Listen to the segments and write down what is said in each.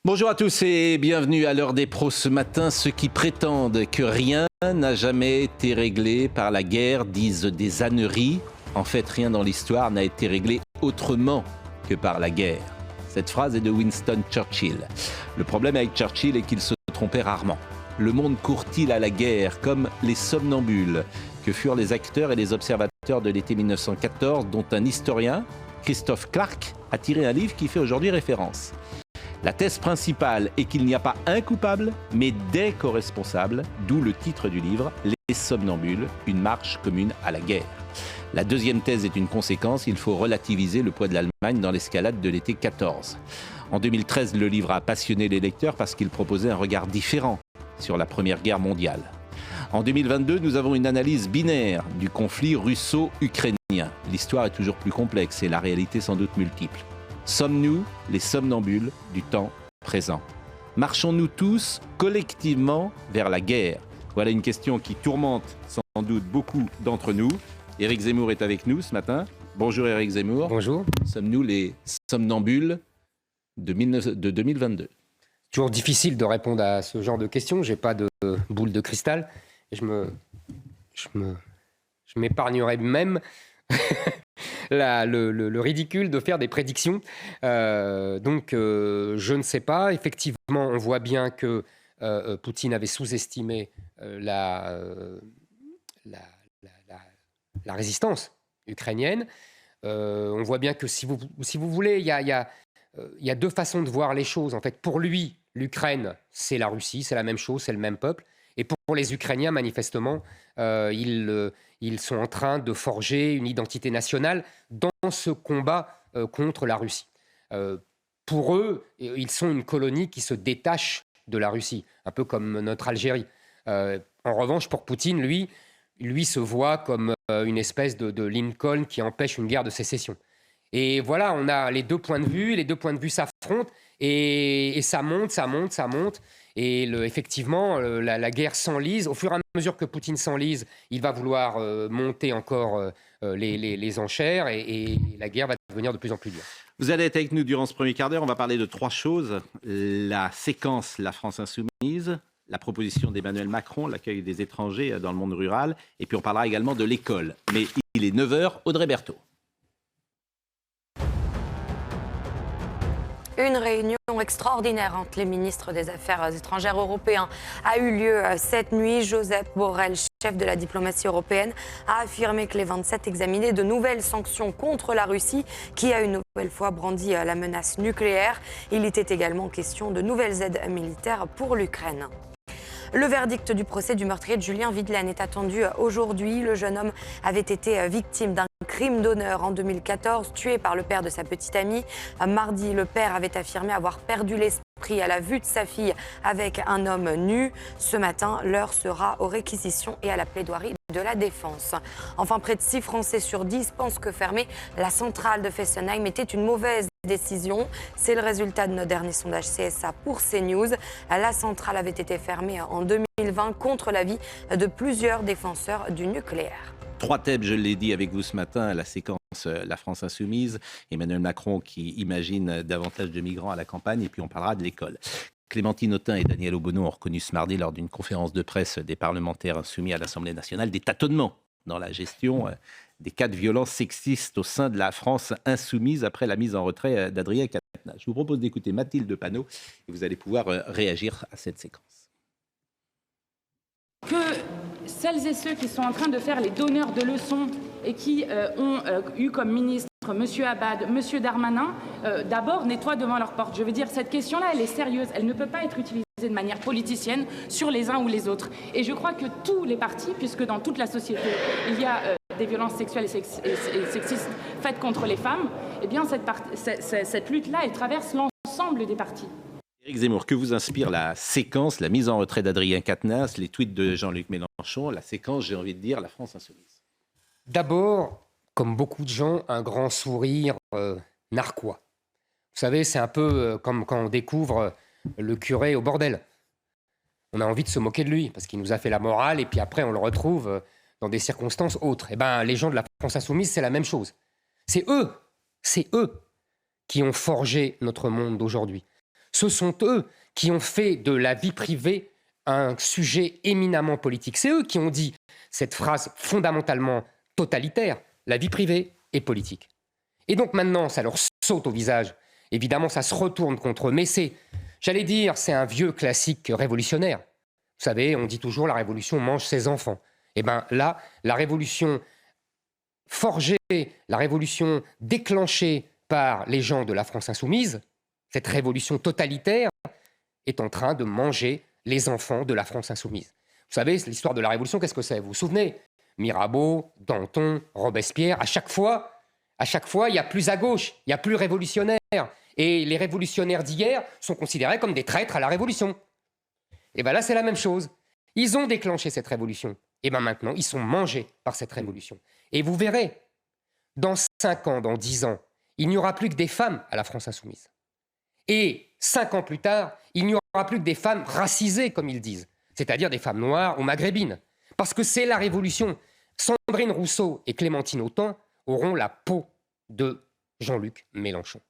Bonjour à tous et bienvenue à l'heure des pros ce matin. Ceux qui prétendent que rien n'a jamais été réglé par la guerre disent des âneries. En fait, rien dans l'histoire n'a été réglé autrement que par la guerre. Cette phrase est de Winston Churchill. Le problème avec Churchill est qu'il se trompait rarement. Le monde court-il à la guerre comme les somnambules que furent les acteurs et les observateurs de l'été 1914, dont un historien, Christophe Clark, a tiré un livre qui fait aujourd'hui référence. La thèse principale est qu'il n'y a pas un coupable, mais des co-responsables, d'où le titre du livre, Les somnambules, une marche commune à la guerre. La deuxième thèse est une conséquence, il faut relativiser le poids de l'Allemagne dans l'escalade de l'été 14. En 2013, le livre a passionné les lecteurs parce qu'il proposait un regard différent sur la Première Guerre mondiale. En 2022, nous avons une analyse binaire du conflit russo-ukrainien. L'histoire est toujours plus complexe et la réalité sans doute multiple. Sommes-nous les somnambules du temps présent? Marchons-nous tous collectivement vers la guerre? Voilà une question qui tourmente sans doute beaucoup d'entre nous. Éric Zemmour est avec nous ce matin. Bonjour Éric Zemmour. Bonjour. Sommes-nous les somnambules de 2022? Toujours difficile de répondre à ce genre de questions. Je n'ai pas de boule de cristal. Je m'épargnerai même le ridicule de faire des prédictions. Donc, je ne sais pas. Effectivement, on voit bien que Poutine avait sous-estimé la résistance ukrainienne. On voit bien que, si vous voulez, il y a deux façons de voir les choses. En fait, pour lui, l'Ukraine, c'est la Russie, c'est la même chose, c'est le même peuple. Et pour les Ukrainiens, manifestement, ils sont en train de forger une identité nationale dans ce combat contre la Russie. Pour eux, ils sont une colonie qui se détache de la Russie, un peu comme notre Algérie. En revanche, pour Poutine, lui se voit comme une espèce de Lincoln qui empêche une guerre de sécession. Et voilà, on a les deux points de vue s'affrontent et ça monte. Et effectivement, la guerre s'enlise. Au fur et à mesure que Poutine s'enlise, il va vouloir monter encore les enchères et la guerre va devenir de plus en plus dure. Vous allez être avec nous durant ce premier quart d'heure. On va parler de trois choses. La séquence La France insoumise, la proposition d'Emmanuel Macron, l'accueil des étrangers dans le monde rural, et puis on parlera également de l'école. Mais il est 9h, Audrey Berthaud. Une réunion extraordinaire entre les ministres des Affaires étrangères européens a eu lieu cette nuit. Josep Borrell, chef de la diplomatie européenne, a affirmé que les 27 examinaient de nouvelles sanctions contre la Russie, qui a une nouvelle fois brandi la menace nucléaire. Il était également question de nouvelles aides militaires pour l'Ukraine. Le verdict du procès du meurtrier de Julien Videlaine est attendu aujourd'hui. Le jeune homme avait été victime d'un crime d'honneur en 2014, tué par le père de sa petite amie. Mardi, le père avait affirmé avoir perdu l'esprit à la vue de sa fille avec un homme nu. Ce matin, l'heure sera aux réquisitions et à la plaidoirie de la défense. Enfin, près de 6 Français sur 10 pensent que fermer la centrale de Fessenheim était une mauvaise décision. C'est le résultat de notre dernier sondage CSA pour CNews. La centrale avait été fermée en 2020 contre l'avis de plusieurs défenseurs du nucléaire. Trois thèmes, je l'ai dit avec vous ce matin, la séquence La France insoumise, Emmanuel Macron qui imagine davantage de migrants à la campagne, et puis on parlera de l'école. Clémentine Autain et Daniel Obono ont reconnu ce mardi lors d'une conférence de presse des parlementaires insoumis à l'Assemblée nationale des tâtonnements dans la gestion des cas de violences sexistes au sein de la France insoumise après la mise en retrait d'Adrien Quatennens. Je vous propose d'écouter Mathilde Panot et vous allez pouvoir réagir à cette séquence. Que celles et ceux qui sont en train de faire les donneurs de leçons et qui ont eu comme ministre M. Abad, M. Darmanin, d'abord nettoient devant leur porte. Je veux dire, cette question-là, elle est sérieuse. Elle ne peut pas être utilisée de manière politicienne sur les uns ou les autres. Et je crois que tous les partis, puisque dans toute la société, il y a des violences sexuelles et sexistes faites contre les femmes, eh bien cette lutte-là, elle traverse l'ensemble des partis. Éric Zemmour, que vous inspire la séquence, la mise en retrait d'Adrien Quatennens, les tweets de Jean-Luc Mélenchon, la séquence, j'ai envie de dire, la France insoumise? D'abord, comme beaucoup de gens, un grand sourire narquois. Vous savez, c'est un peu comme quand on découvre le curé au bordel. On a envie de se moquer de lui, parce qu'il nous a fait la morale, et puis après, on le retrouve dans des circonstances autres. Eh bien, les gens de la France insoumise, c'est la même chose. C'est eux qui ont forgé notre monde d'aujourd'hui. Ce sont eux qui ont fait de la vie privée un sujet éminemment politique. C'est eux qui ont dit cette phrase fondamentalement totalitaire, la vie privée est politique. Et donc maintenant, ça leur saute au visage. Évidemment, ça se retourne contre eux. Mais c'est un vieux classique révolutionnaire. Vous savez, on dit toujours la révolution mange ses enfants. Et bien là, la révolution forgée, la révolution déclenchée par les gens de la France insoumise, cette révolution totalitaire, est en train de manger les enfants de la France insoumise. Vous savez, l'histoire de la Révolution, qu'est-ce que c'est? Vous vous souvenez? Mirabeau, Danton, Robespierre, à chaque fois, il y a plus à gauche, il y a plus révolutionnaire. Et les révolutionnaires d'hier sont considérés comme des traîtres à la Révolution. Et bien là, c'est la même chose. Ils ont déclenché cette révolution. Et bien maintenant, ils sont mangés par cette révolution. Et vous verrez, dans 5 ans, dans 10 ans, il n'y aura plus que des femmes à la France insoumise. Et 5 ans plus tard, il n'y aura plus que des femmes racisées, comme ils disent, c'est-à-dire des femmes noires ou maghrébines. Parce que c'est la révolution. Sandrine Rousseau et Clémentine Autain auront la peau de Jean-Luc Mélenchon.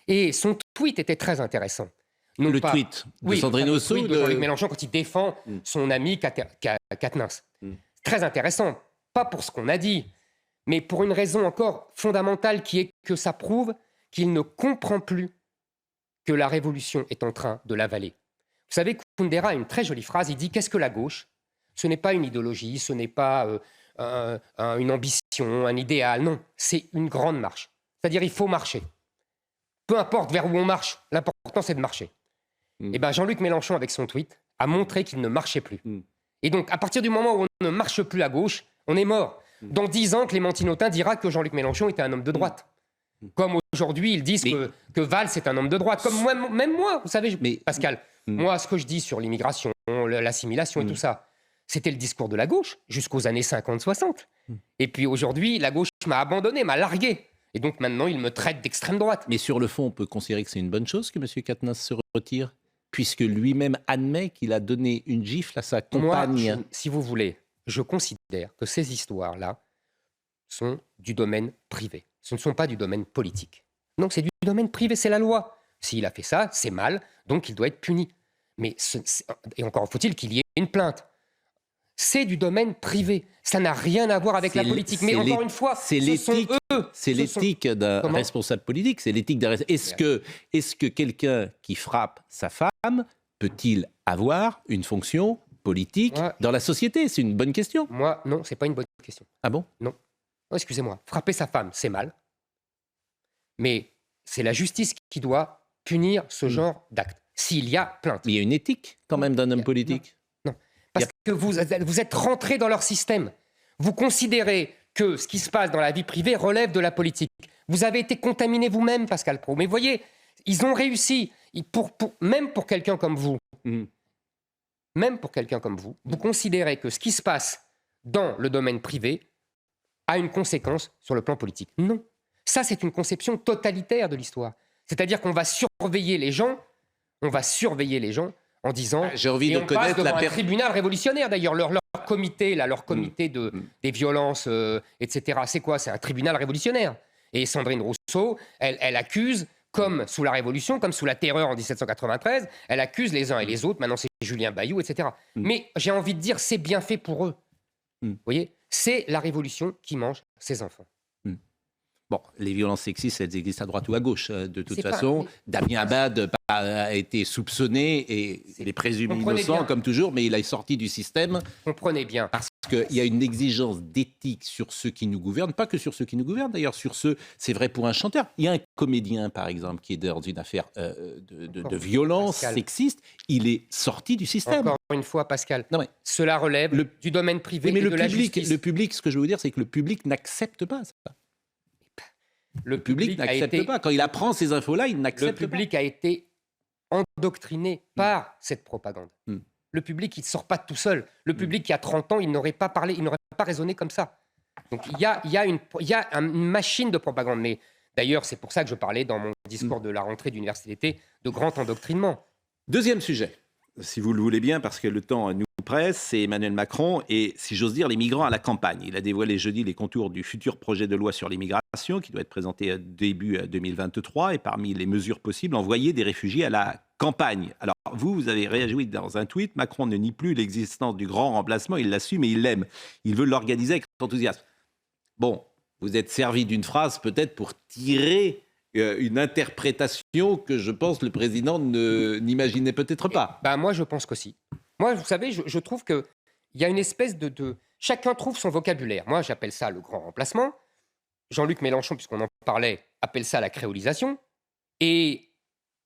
Et son tweet était très intéressant. Tweet de Sandrine Rousseau de Jean-Luc Mélenchon quand il défend son ami Quatennens. Très intéressant, pas pour ce qu'on a dit, mais pour une raison encore fondamentale qui est que ça prouve qu'il ne comprend plus que la révolution est en train de l'avaler. Vous savez, Kundera a une très jolie phrase, il dit « Qu'est-ce que la gauche ? Ce n'est pas une idéologie, ce n'est pas une ambition, un idéal, non, c'est une grande marche. C'est-à-dire il faut marcher. Peu importe vers où on marche, l'important c'est de marcher. » Et bien Jean-Luc Mélenchon, avec son tweet, a montré qu'il ne marchait plus. Et donc, à partir du moment où on ne marche plus à gauche, on est mort. Dans 10 ans, Clémentine Autain dira que Jean-Luc Mélenchon était un homme de droite. Comme aujourd'hui, ils disent que Valls est un homme de droite. Comme moi, même moi, vous savez, Pascal, moi, ce que je dis sur l'immigration, l'assimilation et tout ça, c'était le discours de la gauche jusqu'aux années 50-60. Et puis aujourd'hui, la gauche m'a abandonné, m'a largué. Et donc maintenant, il me traite d'extrême droite. Mais sur le fond, on peut considérer que c'est une bonne chose que M. Quatennens se retire, puisque lui-même admet qu'il a donné une gifle à sa compagne. Moi, si vous voulez, je considère que ces histoires-là sont du domaine privé. Ce ne sont pas du domaine politique. Non, c'est du domaine privé, c'est la loi. S'il a fait ça, c'est mal, donc il doit être puni. Mais et encore faut-il qu'il y ait une plainte. C'est du domaine privé. Ça n'a rien à voir avec la politique. Mais encore une fois, c'est l'éthique d'un responsable politique. C'est l'éthique d'un responsable. Est-ce que quelqu'un qui frappe sa femme peut-il avoir une fonction politique dans la société? C'est une bonne question. Moi, non, c'est pas une bonne question. Ah bon? Non. Oh, excusez-moi. Frapper sa femme, c'est mal. Mais c'est la justice qui doit punir ce genre d'acte. S'il y a plainte. Mais il y a une éthique quand même d'un homme politique. Non. Parce que vous êtes rentré dans leur système. Vous considérez que ce qui se passe dans la vie privée relève de la politique. Vous avez été contaminé vous-même, Pascal Praud. Mais voyez, ils ont réussi. Même pour quelqu'un comme vous, vous considérez que ce qui se passe dans le domaine privé a une conséquence sur le plan politique. Non. Ça, c'est une conception totalitaire de l'histoire. C'est-à-dire qu'on va surveiller les gens, en disant... J'ai envie de connaître un tribunal révolutionnaire, d'ailleurs. Leur comité, des violences, etc. C'est quoi? C'est un tribunal révolutionnaire. Et Sandrine Rousseau, elle accuse, comme sous la Révolution, comme sous la Terreur en 1793, elle accuse les uns et les autres. Maintenant, c'est Julien Bayou, etc. Mais j'ai envie de dire, c'est bien fait pour eux. Vous voyez? C'est la Révolution qui mange ses enfants. Bon, les violences sexistes, elles existent à droite ou à gauche. De toute façon, Damien Abad a été soupçonné et il est présumé innocent, comme toujours, mais il est sorti du système. Comprenez bien. Parce qu'il y a une exigence d'éthique sur ceux qui nous gouvernent, pas que sur ceux qui nous gouvernent, d'ailleurs, sur ceux, c'est vrai pour un chanteur. Il y a un comédien, par exemple, qui est dans une affaire de violence sexiste, il est sorti du système. Encore une fois, Pascal, cela relève du domaine privé et de la justice. Le public, ce que je veux vous dire, c'est que le public n'accepte pas ça. Le public n'accepte pas. Quand il apprend ces infos-là, il n'accepte pas. Le public a été endoctriné par cette propagande. Le public, il ne sort pas de tout seul. Le public, il y a 30 ans, il n'aurait pas parlé, il n'aurait pas raisonné comme ça. Donc il y a une machine de propagande. Mais d'ailleurs, c'est pour ça que je parlais dans mon discours de la rentrée d'université d'été de grand endoctrinement. Deuxième sujet, si vous le voulez bien, parce que le temps nous presse, c'est Emmanuel Macron et, si j'ose dire, les migrants à la campagne. Il a dévoilé jeudi les contours du futur projet de loi sur l'immigration qui doit être présenté début 2023 et parmi les mesures possibles, envoyer des réfugiés à la campagne. Alors, vous avez réagi dans un tweet. Macron ne nie plus l'existence du grand remplacement. Il l'assume et il l'aime. Il veut l'organiser avec enthousiasme. Bon, vous êtes servi d'une phrase peut-être pour tirer une interprétation que je pense le président n'imaginait peut-être pas. Moi, je pense qu'aussi. Moi, vous savez, je trouve qu'il y a une espèce de... Chacun trouve son vocabulaire. Moi, j'appelle ça le grand remplacement. Jean-Luc Mélenchon, puisqu'on en parlait, appelle ça la créolisation. Et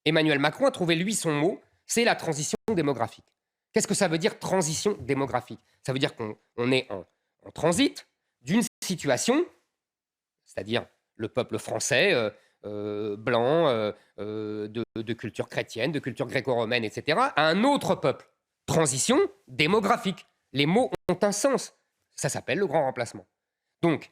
Emmanuel Macron a trouvé, lui, son mot, c'est la transition démographique. Qu'est-ce que ça veut dire, transition démographique ? Ça veut dire qu'on est en transit d'une situation, c'est-à-dire le peuple français, blanc, de culture chrétienne, de culture gréco-romaine, etc., à un autre peuple. Transition démographique. Les mots ont un sens. Ça s'appelle le grand remplacement. Donc,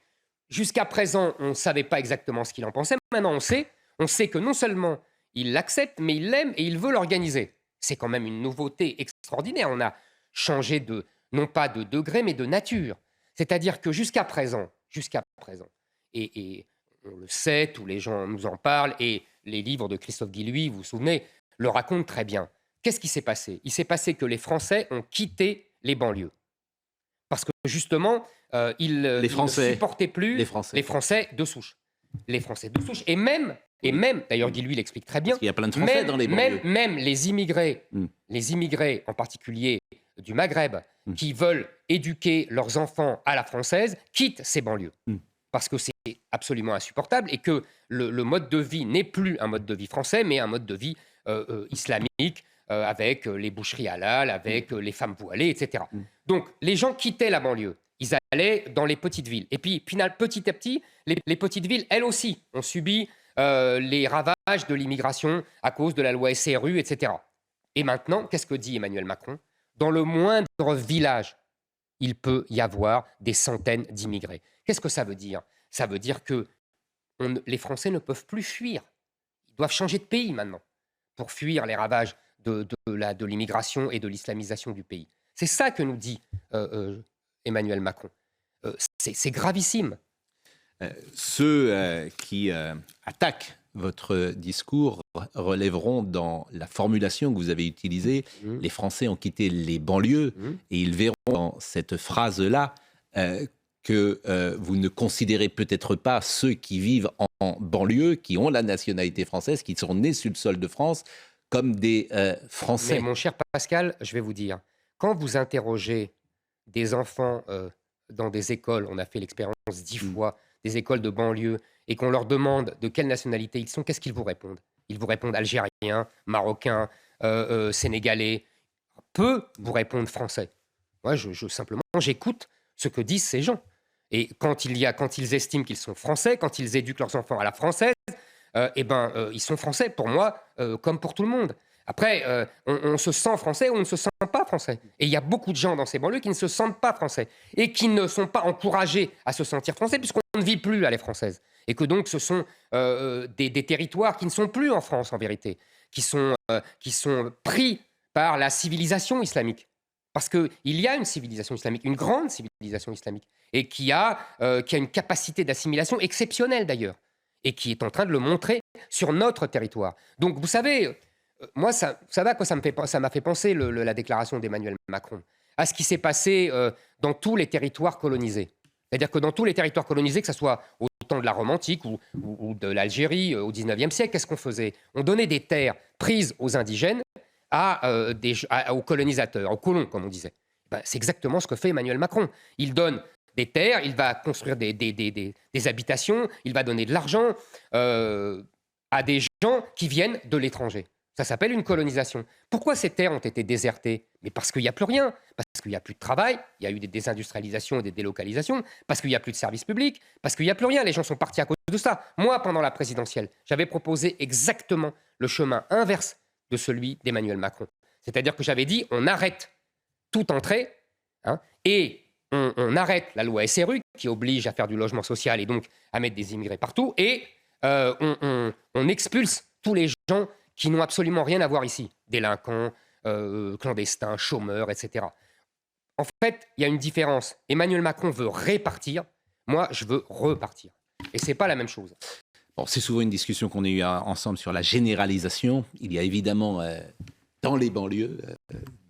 jusqu'à présent, on ne savait pas exactement ce qu'il en pensait. Maintenant, on sait que non seulement il l'accepte, mais il l'aime et il veut l'organiser. C'est quand même une nouveauté extraordinaire. On a changé non pas de degré, mais de nature. C'est-à-dire que jusqu'à présent, et on le sait, tous les gens nous en parlent, et les livres de Christophe Guilluy, vous vous souvenez, le racontent très bien. Qu'est-ce qui s'est passé ? Il s'est passé que les Français ont quitté les banlieues. Parce que justement, ils ne supportaient plus les Français de souche. Les Français de souche. Et même d'ailleurs Guilluy l'explique très bien, parce qu'il y a plein de Français dans les banlieues. Même les immigrés, en particulier du Maghreb, qui veulent éduquer leurs enfants à la française, quittent ces banlieues. Parce que c'est absolument insupportable et que le mode de vie n'est plus un mode de vie français, mais un mode de vie islamique, avec les boucheries halal, avec les femmes voilées, etc. Donc, les gens quittaient la banlieue. Ils allaient dans les petites villes. Et puis, petit à petit, les petites villes, elles aussi, ont subi les ravages de l'immigration à cause de la loi SRU, etc. Et maintenant, qu'est-ce que dit Emmanuel Macron ? Dans le moindre village, il peut y avoir des centaines d'immigrés. Qu'est-ce que ça veut dire ? Ça veut dire que les Français ne peuvent plus fuir. Ils doivent changer de pays maintenant pour fuir les ravages de l'immigration et de l'islamisation du pays. C'est ça que nous dit Emmanuel Macron. C'est gravissime. Ceux qui attaquent votre discours relèveront dans la formulation que vous avez utilisée. Les Français ont quitté les banlieues et ils verront dans cette phrase-là que vous ne considérez peut-être pas ceux qui vivent en banlieue, qui ont la nationalité française, qui sont nés sur le sol de France, comme des Français. Mais mon cher Pascal, je vais vous dire, quand vous interrogez des enfants dans des écoles, on a fait l'expérience 10 fois, des écoles de banlieue, et qu'on leur demande de quelle nationalité ils sont, qu'est-ce qu'ils vous répondent ? Ils vous répondent algériens, marocains, sénégalais. Peu vous répondent français. Moi, simplement, j'écoute ce que disent ces gens. Et quand ils estiment qu'ils sont français, quand ils éduquent leurs enfants à la française, ils sont français pour moi, comme pour tout le monde. Après, on se sent français ou on ne se sent pas français. Et il y a beaucoup de gens dans ces banlieues qui ne se sentent pas français et qui ne sont pas encouragés à se sentir français puisqu'on ne vit plus à les françaises. Et que donc ce sont des territoires qui ne sont plus en France en vérité, qui sont pris par la civilisation islamique. Parce qu'il y a une civilisation islamique, une grande civilisation islamique, et qui a une capacité d'assimilation exceptionnelle d'ailleurs, et qui est en train de le montrer sur notre territoire. Donc vous savez, moi, ça m'a fait penser la déclaration d'Emmanuel Macron à ce qui s'est passé dans tous les territoires colonisés. C'est-à-dire que dans tous les territoires colonisés, que ce soit au temps de la Rome antique ou de l'Algérie au XIXe siècle, qu'est-ce qu'on faisait ? On donnait des terres prises aux indigènes aux colonisateurs, aux colons, comme on disait. C'est exactement ce que fait Emmanuel Macron. Il donne des terres, il va construire des habitations, il va donner de l'argent à des gens qui viennent de l'étranger. Ça s'appelle une colonisation. Pourquoi ces terres ont été désertées ? Mais parce qu'il n'y a plus rien, parce qu'il n'y a plus de travail, il y a eu des désindustrialisations et des délocalisations, parce qu'il n'y a plus de services publics, parce qu'il n'y a plus rien, les gens sont partis à cause de ça. Moi, pendant la présidentielle, j'avais proposé exactement le chemin inverse de celui d'Emmanuel Macron. C'est-à-dire que j'avais dit, on arrête toute entrée, et on arrête la loi SRU, qui oblige à faire du logement social et donc à mettre des immigrés partout, et on expulse tous les gens qui n'ont absolument rien à voir ici. Délinquants, clandestins, chômeurs, etc. En fait, il y a une différence. Emmanuel Macron veut répartir, moi, je veux repartir. Et ce n'est pas la même chose. Bon, c'est souvent une discussion qu'on a eue ensemble sur la généralisation. Il y a évidemment dans les banlieues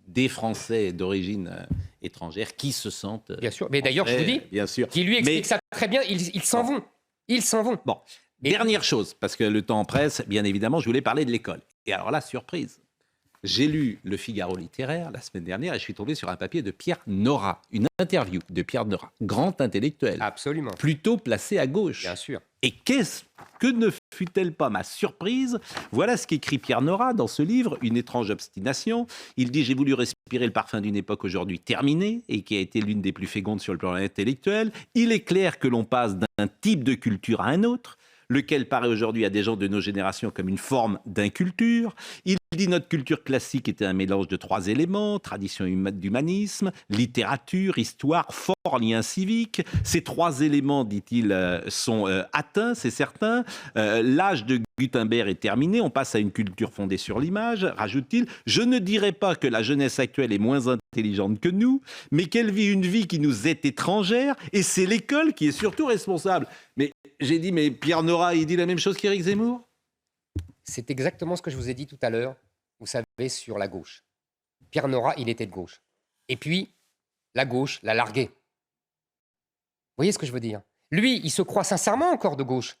des Français d'origine étrangère qui se sentent bien sûr. Mais d'ailleurs, je vous dis, bien sûr. qui lui explique ça très bien, ils s'en vont. Ils s'en vont. Bon, dernière chose, parce que le temps presse, bien évidemment, je voulais parler de l'école. Et alors là, surprise. J'ai lu Le Figaro littéraire la semaine dernière et je suis tombé sur un papier de Pierre Nora, une interview de Pierre Nora, grand intellectuel, Absolument. plutôt placé à gauche. Bien sûr. Et que ne fut-elle pas ma surprise? Voilà ce qu'écrit Pierre Nora dans ce livre, Une étrange obstination. Il dit « J'ai voulu respirer le parfum d'une époque aujourd'hui terminée et qui a été l'une des plus fécondes sur le plan intellectuel. Il est clair que l'on passe d'un type de culture à un autre, lequel paraît aujourd'hui à des gens de nos générations comme une forme d'inculture. Il dit notre culture classique était un mélange de 3 éléments, tradition d'humanisme, littérature, histoire, fort lien civique. Ces 3 éléments, dit-il, sont atteints, c'est certain. L'âge de Gutenberg est terminé, on passe à une culture fondée sur l'image, rajoute-t-il. Je ne dirais pas que la jeunesse actuelle est moins intelligente que nous, mais qu'elle vit une vie qui nous est étrangère, et c'est l'école qui est surtout responsable. Mais j'ai dit, mais Pierre Nora, il dit la même chose qu'Éric Zemmour? C'est exactement ce que je vous ai dit tout à l'heure, vous savez, sur la gauche. Pierre Nora, il était de gauche. Et puis, la gauche l'a largué. Vous voyez ce que je veux dire? Lui, il se croit sincèrement encore de gauche.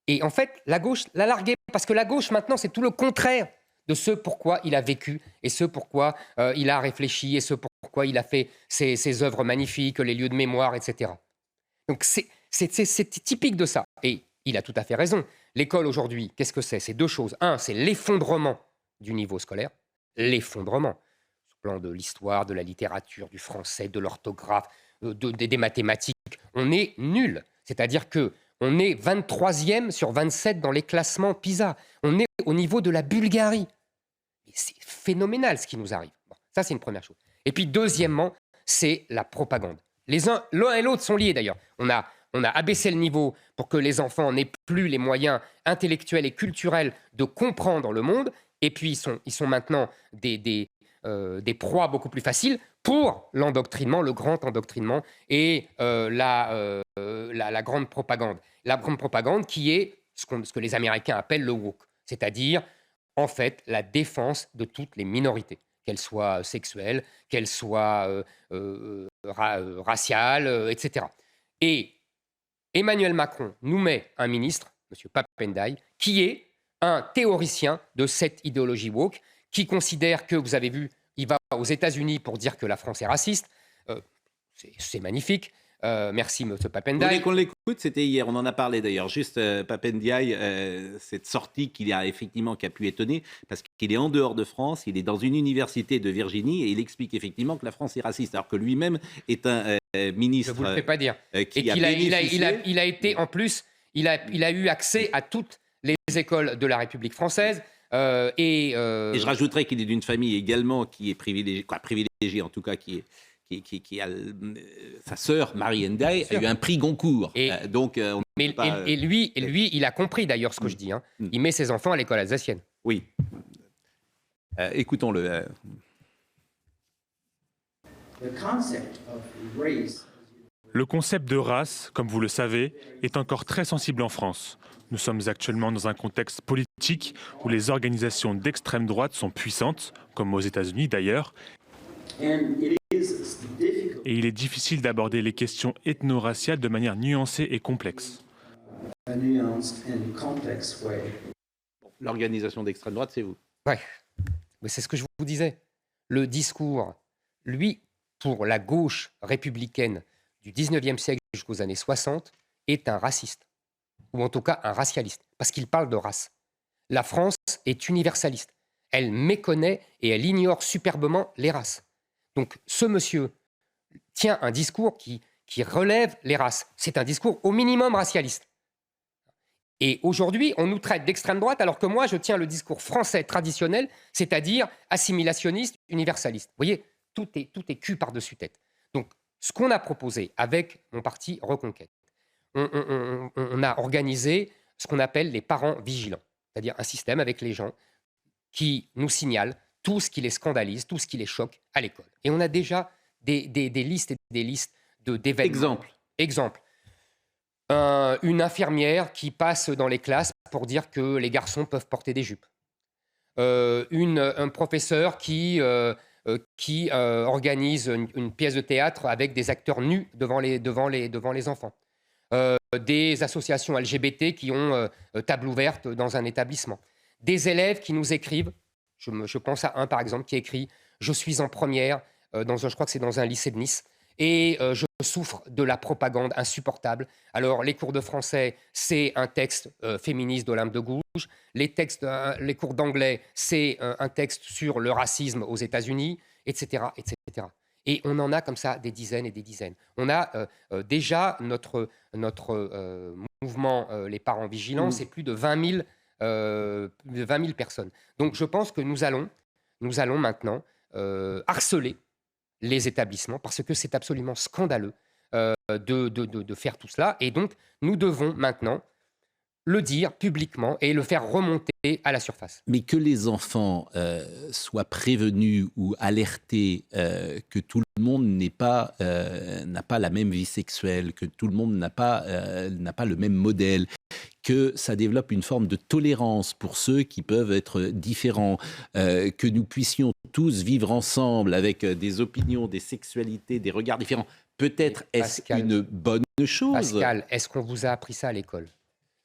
Et en fait, la gauche l'a largué, parce que la gauche, maintenant, c'est tout le contraire de ce pourquoi il a vécu, et ce pourquoi il a réfléchi, et ce pourquoi il a fait ses œuvres magnifiques, les lieux de mémoire, etc. Donc, c'est typique de ça. Et il a tout à fait raison. L'école aujourd'hui, qu'est-ce que c'est? C'est 2 choses. Un, c'est l'effondrement du niveau scolaire. L'effondrement. Sur le plan de l'histoire, de la littérature, du français, de l'orthographe, des mathématiques. On est nul. C'est-à-dire qu'on est 23e sur 27 dans les classements PISA. On est au niveau de la Bulgarie. Et c'est phénoménal ce qui nous arrive. Bon, ça, c'est une première chose. Et puis, deuxièmement, c'est la propagande. L'un et l'autre sont liés, d'ailleurs. On a abaissé le niveau pour que les enfants n'aient plus les moyens intellectuels et culturels de comprendre le monde. Et puis, ils sont maintenant des proies beaucoup plus faciles pour l'endoctrinement, le grand endoctrinement et la grande propagande. La grande propagande qui est ce que les Américains appellent le woke, c'est-à-dire, en fait, la défense de toutes les minorités, qu'elles soient sexuelles, qu'elles soient raciales, etc. Et Emmanuel Macron nous met un ministre, M. Papendiaï, qui est un théoricien de cette idéologie woke, qui considère que, vous avez vu, il va aux États-Unis pour dire que la France est raciste. C'est magnifique. Merci, M. Papendiaï. Vous voulez qu'on l'écoute? C'était hier, on en a parlé d'ailleurs. Juste Papendiaï, cette sortie qui a pu étonner, parce qu'il est en dehors de France, il est dans une université de Virginie, et il explique effectivement que la France est raciste, alors que lui-même est un ministre. Je ne vous le fais pas dire. Qui et a qu'il bénéficié... il a été, en plus, il a eu accès à toutes les écoles de la République française. Et je rajouterais qu'il est d'une famille également qui est privilégiée en tout cas, qui a sa sœur Marie Ndiaye a eu un prix Goncourt. Et lui, il a compris d'ailleurs ce que je dis. Hein. Il met ses enfants à l'école alsacienne. Oui. Écoutons-le. Le concept de race, comme vous le savez, est encore très sensible en France. Nous sommes actuellement dans un contexte politique où les organisations d'extrême droite sont puissantes, comme aux États-Unis d'ailleurs. Et il est difficile d'aborder les questions ethno-raciales de manière nuancée et complexe. L'organisation d'extrême droite, c'est vous. Oui, mais c'est ce que je vous disais. Le discours, lui, pour la gauche républicaine du 19e siècle jusqu'aux années 60, est un raciste, ou en tout cas un racialiste, parce qu'il parle de race. La France est universaliste. Elle méconnaît et elle ignore superbement les races. Donc ce monsieur tient un discours qui relève les races. C'est un discours au minimum racialiste. Et aujourd'hui, on nous traite d'extrême droite, alors que moi, je tiens le discours français traditionnel, c'est-à-dire assimilationniste, universaliste. Vous voyez, tout est cul par-dessus tête. Donc, ce qu'on a proposé avec mon parti Reconquête, on a organisé ce qu'on appelle les parents vigilants, c'est-à-dire un système avec les gens qui nous signalent tout ce qui les scandalise, tout ce qui les choque à l'école. Et on a déjà des listes et des listes d'événements. Exemple. une infirmière qui passe dans les classes pour dire que les garçons peuvent porter des jupes. Un professeur qui organise une pièce de théâtre avec des acteurs nus devant les enfants. Des associations LGBT qui ont table ouverte dans un établissement. Des élèves qui nous écrivent, je pense à un par exemple qui écrit « Je suis en première, je crois que c'est dans un lycée de Nice, et je souffre de la propagande insupportable. Alors, les cours de français, c'est un texte féministe d'Olympe de Gouges. Les cours d'anglais, c'est un texte sur le racisme aux États-Unis, etc., etc. Et on en a comme ça des dizaines et des dizaines. On a déjà notre mouvement Les Parents Vigilants, c'est plus de 20 000 personnes. Donc, je pense que nous allons maintenant harceler les établissements, parce que c'est absolument scandaleux de faire tout cela. Et donc, nous devons maintenant le dire publiquement et le faire remonter à la surface. Mais que les enfants soient prévenus ou alertés que tout le monde n'a pas la même vie sexuelle, que tout le monde n'a pas le même modèle, que ça développe une forme de tolérance pour ceux qui peuvent être différents, que nous puissions tous vivre ensemble avec des opinions, des sexualités, des regards différents. Peut-être est-ce une bonne chose. Pascal, est-ce qu'on vous a appris ça à l'école ?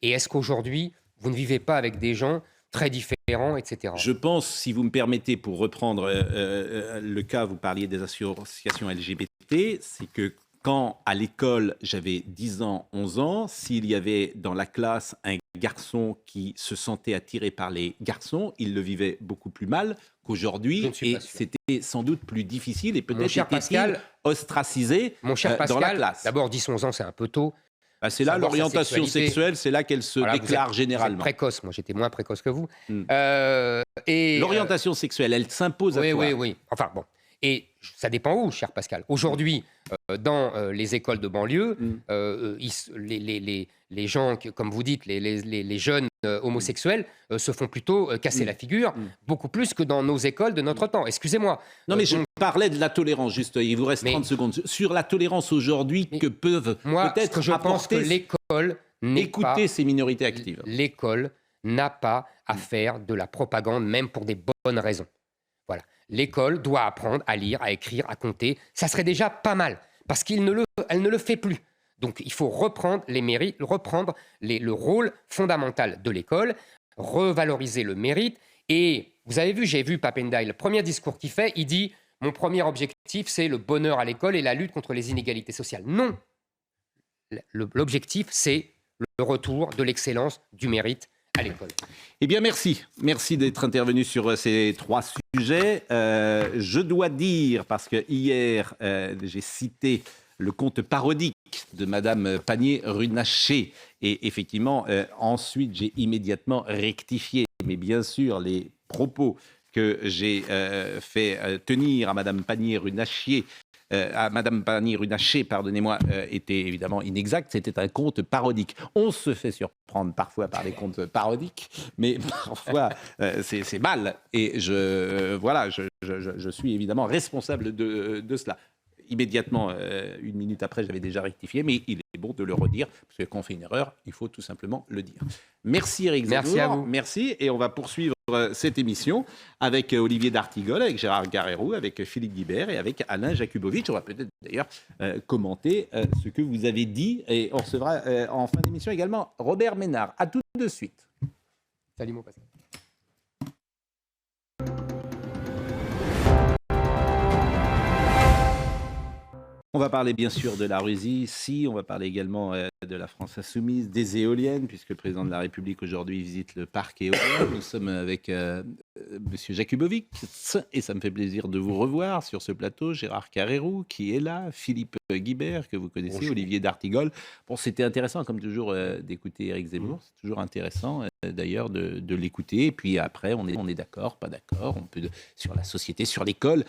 Et est-ce qu'aujourd'hui, vous ne vivez pas avec des gens très différents, etc. Je pense, si vous me permettez, pour reprendre le cas, vous parliez des associations LGBT, c'est que quand, à l'école, j'avais 10 ans, 11 ans, s'il y avait dans la classe un garçon qui se sentait attiré par les garçons, il le vivait beaucoup plus mal qu'aujourd'hui. Et c'était sans doute plus difficile et peut-être était-il ostracisé dans la classe. D'abord, 10-11 ans, c'est un peu tôt. Bah, c'est là l'orientation sexuelle, c'est là qu'elle se déclare généralement. Vous êtes précoce, moi j'étais moins précoce que vous. L'orientation sexuelle, elle s'impose à toi. Oui. Enfin bon. Et ça dépend où, cher Pascal. Aujourd'hui, dans les écoles de banlieue, les gens, comme vous dites, les jeunes homosexuels se font plutôt casser la figure, beaucoup plus que dans nos écoles de notre temps. Excusez-moi. Non, mais je parlais de la tolérance, juste. Il vous reste 30 secondes. Sur la tolérance aujourd'hui, que peuvent peut-être je pense que l'école écouter ces minorités actives. L'école n'a pas à faire de la propagande, même pour des bonnes raisons. Voilà. L'école doit apprendre à lire, à écrire, à compter. Ça serait déjà pas mal, parce qu'elle ne le fait plus. Donc, il faut reprendre les mérites, reprendre le rôle fondamental de l'école, revaloriser le mérite. Et vous avez vu, j'ai vu Papendiaï, le premier discours qu'il fait, il dit « Mon premier objectif, c'est le bonheur à l'école et la lutte contre les inégalités sociales. » Non. L'objectif, c'est le retour de l'excellence, du mérite à l'école. Eh bien, merci. Merci d'être intervenu sur ces 3 sujets. Je dois dire, parce que hier, j'ai cité le conte parodique de Madame Pannier-Runacher. Et effectivement, ensuite, j'ai immédiatement rectifié. Mais bien sûr, les propos que j'ai fait tenir à Madame Pannier-Runacher, pardonnez-moi, était évidemment inexact. C'était un conte parodique. On se fait surprendre parfois par les contes parodiques, mais parfois c'est mal. Et je suis évidemment responsable de cela. Immédiatement, 1 minute après, j'avais déjà rectifié, mais il est bon de le redire, parce que quand on fait une erreur, il faut tout simplement le dire. Merci Éric Zemmour. Merci à vous. Merci, et on va poursuivre cette émission avec Olivier d'Artigol, avec Gérard Garrérou, avec Philippe Guibert et avec Alain Jakubowicz. On va peut-être d'ailleurs commenter ce que vous avez dit, et on recevra en fin d'émission également Robert Ménard. À tout de suite. Salut mon Pascal. On va parler bien sûr de la Russie ici, on va parler également de la France insoumise, des éoliennes, puisque le président de la République aujourd'hui visite le parc éolien. Nous sommes avec Monsieur Jakubowicz et ça me fait plaisir de vous revoir sur ce plateau. Gérard Garrérou qui est là, Philippe Guibert que vous connaissez, bonjour. Olivier d'Artigol. Bon, c'était intéressant comme toujours d'écouter Éric Zemmour, c'est toujours intéressant d'ailleurs de l'écouter. Et puis après, on est d'accord, pas d'accord, on peut sur la société, sur l'école.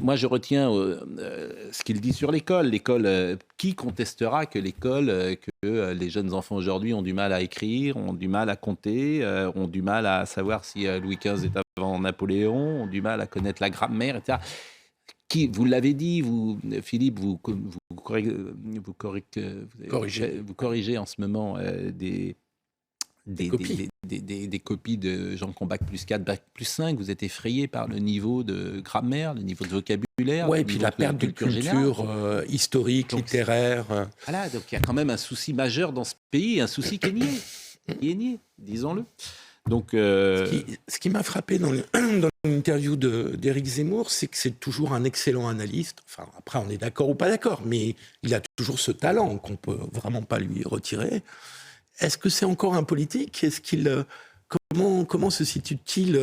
Moi, je retiens ce qu'il dit sur l'école. L'école, qui contestera que l'école, que les jeunes enfants aujourd'hui ont du mal à écrire, ont du mal à compter, ont du mal à savoir si Louis XV est avant Napoléon, ont du mal à connaître la grammaire, etc. vous l'avez dit, vous, Philippe, vous corrigez en ce moment des copies de gens qui ont Bac plus 4, Bac plus 5. Vous êtes effrayé par le niveau de grammaire, le niveau de vocabulaire. Oui, et puis la perte de culture historique, donc, littéraire. Voilà, donc il y a quand même un souci majeur dans ce pays, un souci qui est nié, disons-le. Donc, ce qui m'a frappé dans l'interview d'Éric Zemmour, c'est que c'est toujours un excellent analyste. Enfin, après, on est d'accord ou pas d'accord, mais il a toujours ce talent qu'on ne peut vraiment pas lui retirer. Est-ce que c'est encore un politique ? Comment se situe-t-il ?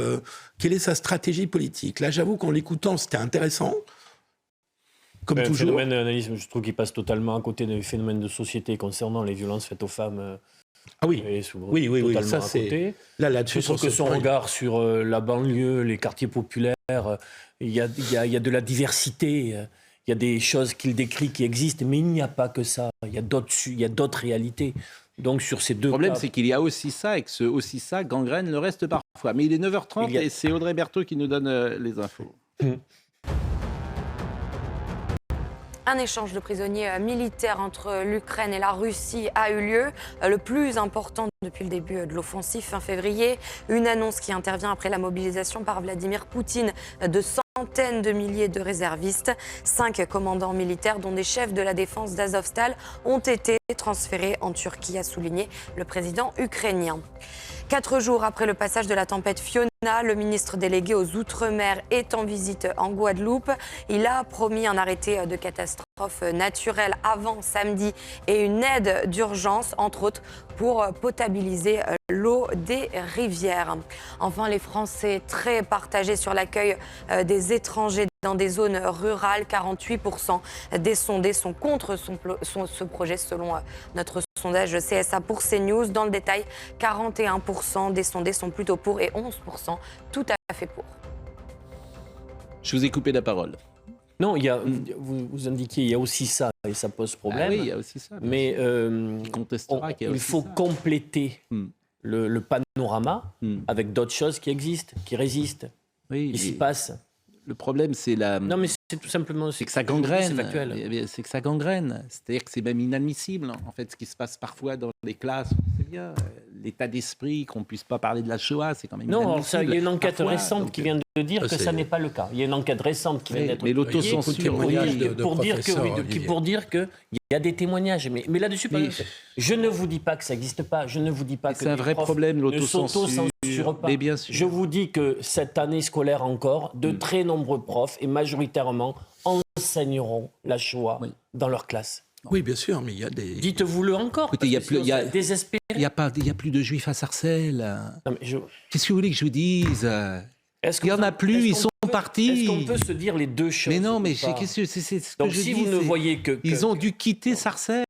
Quelle est sa stratégie politique ? Là, j'avoue qu'en l'écoutant, c'était intéressant. Comme toujours. Le phénomène d'analyse, je trouve qu'il passe totalement à côté des phénomènes de société concernant les violences faites aux femmes. Ah oui, oui, ça c'est... Je trouve que son regard sur la banlieue, les quartiers populaires, il y a de la diversité, il y a des choses qu'il décrit qui existent, mais il n'y a pas que ça, il y a d'autres réalités. Donc sur ces deux Le problème, c'est qu'il y a aussi ça, et que ce aussi ça gangrène le reste parfois. Mais il est 9h30 et c'est Audrey Berthaud qui nous donne les infos. Un échange de prisonniers militaires entre l'Ukraine et la Russie a eu lieu, le plus important depuis le début de l'offensive fin février. Une annonce qui intervient après la mobilisation par Vladimir Poutine de centaines de milliers de réservistes. 5 commandants militaires, dont des chefs de la défense d'Azovstal, ont été transférés en Turquie, a souligné le président ukrainien. 4 jours après le passage de la tempête Fiona, le ministre délégué aux Outre-mer est en visite en Guadeloupe. Il a promis un arrêté de catastrophe naturelle avant samedi et une aide d'urgence, entre autres, pour potabiliser l'eau des rivières. Enfin, les Français très partagés sur l'accueil des étrangers dans des zones rurales. 48% des sondés sont contre ce projet, selon notre sondage CSA pour CNews. Dans le détail, 41% des sondés sont plutôt pour et 11% tout à fait pour. Je vous ai coupé la parole. Non, vous indiquiez, il y a aussi ça, et ça pose problème. Ah oui, il y a aussi ça. Mais il faut compléter le panorama avec d'autres choses qui existent, qui résistent, qui s'y passent. Le problème, c'est la... Non, mais c'est tout simplement... C'est que ça gangrène. C'est que ça gangrène. C'est-à-dire que c'est même inadmissible, en fait, ce qui se passe parfois dans les classes. C'est bien, l'état d'esprit, qu'on ne puisse pas parler de la Shoah, c'est quand même inadmissible. Non, il y a une enquête récente qui vient de dire que ça n'est pas le cas. Il y a une enquête récente qui vient d'être publiée. Mais l'autocensure... Pour dire qu'il y a des témoignages. Mais là-dessus, je ne vous dis pas que ça n'existe pas. Je ne vous dis pas que c'est un vrai problème, l'autocensure. Pas. Mais bien sûr. Je vous dis que cette année scolaire encore, de très nombreux profs, et majoritairement, enseigneront la Shoah dans leur classe. Oui, bien sûr, mais il y a des... Dites-vous-le encore. Écoutez, désespéré. Il n'y a plus de juifs à Sarcelles. Qu'est-ce que vous voulez que je vous dise ? Il n'y en a plus, ils sont partis. Est-ce qu'on peut se dire les deux choses ? Mais non, mais c'est ce que donc, je dis. Donc si vous ne voyez que... Ils ont dû quitter Sarcelles.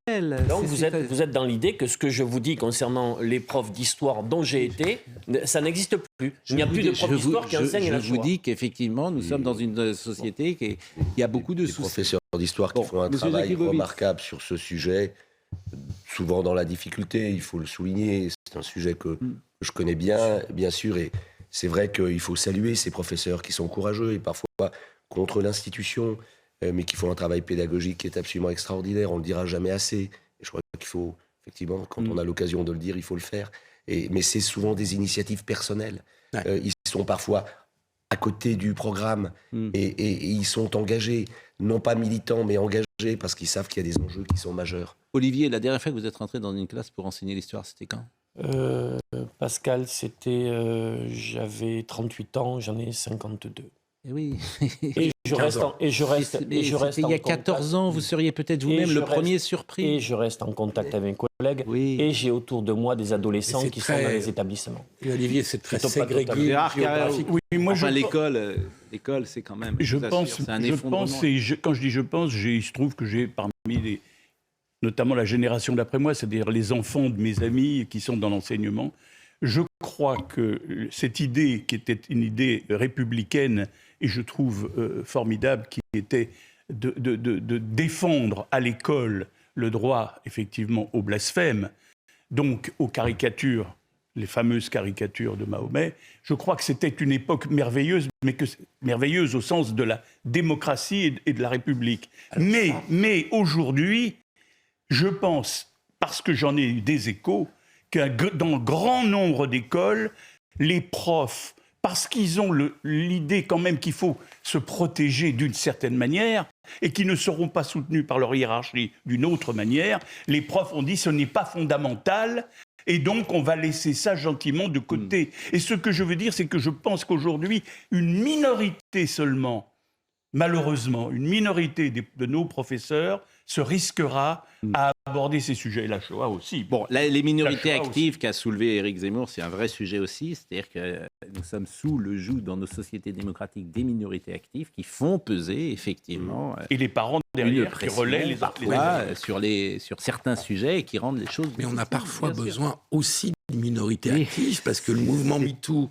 Donc vous êtes dans l'idée que ce que je vous dis concernant les profs d'histoire dont j'ai été, ça n'existe plus. Il n'y a plus de profs d'histoire qui enseignent la Shoah. Je vous dis qu'effectivement, nous sommes dans une société qui il y a beaucoup de soucis. Les professeurs d'histoire qui font un travail remarquable sur ce sujet, souvent dans la difficulté, il faut le souligner. C'est un sujet que je connais bien sûr, et c'est vrai qu'il faut saluer ces professeurs qui sont courageux et parfois contre l'institution, mais qui font un travail pédagogique qui est absolument extraordinaire. On ne le dira jamais assez. Et je crois qu'il faut, effectivement, quand on a l'occasion de le dire, il faut le faire. Mais c'est souvent des initiatives personnelles. Ouais. Ils sont parfois à côté du programme et ils sont engagés, non pas militants, mais engagés parce qu'ils savent qu'il y a des enjeux qui sont majeurs. Olivier, la dernière fois que vous êtes rentré dans une classe pour enseigner l'histoire, c'était quand ? Pascal, j'avais 38 ans, j'en ai 52. Et oui. Et je reste il y a 14 ans, vous seriez peut-être vous-même le premier surpris. Et je reste en contact avec mes collègues. Oui. Et j'ai autour de moi des adolescents qui sont dans les établissements. Et Olivier, c'est très ségrégé. Oui, moi, l'école, c'est quand même... Je pense, et quand je dis je pense, il se trouve que j'ai parmi notamment la génération d'après moi, c'est-à-dire les enfants de mes amis qui sont dans l'enseignement, je crois que cette idée, qui était une idée républicaine, et je trouve formidable, qui était de défendre à l'école le droit, effectivement, au blasphème, donc aux caricatures les fameuses caricatures de Mahomet. Je crois que c'était une époque merveilleuse, merveilleuse au sens de la démocratie et de la République. Mais aujourd'hui, je pense, parce que j'en ai eu des échos, que dans grand nombre d'écoles, les profs, parce qu'ils ont l'idée quand même qu'il faut se protéger d'une certaine manière et qui ne seront pas soutenus par leur hiérarchie d'une autre manière, les profs ont dit ce n'est pas fondamental et donc on va laisser ça gentiment de côté. Et ce que je veux dire, c'est que je pense qu'aujourd'hui, une minorité seulement, malheureusement, une minorité de nos professeurs se risquera à aborder ces sujets. La Shoah aussi. Bon, les minorités actives qu'a soulevé Éric Zemmour, c'est un vrai sujet aussi. C'est-à-dire que nous sommes sous le joug dans nos sociétés démocratiques des minorités actives qui font peser effectivement et les parents derrière qui relaient les parfois sur certains sujets et qui rendent les choses. Mais on a parfois besoin aussi de minorités actives parce que le mouvement MeToo,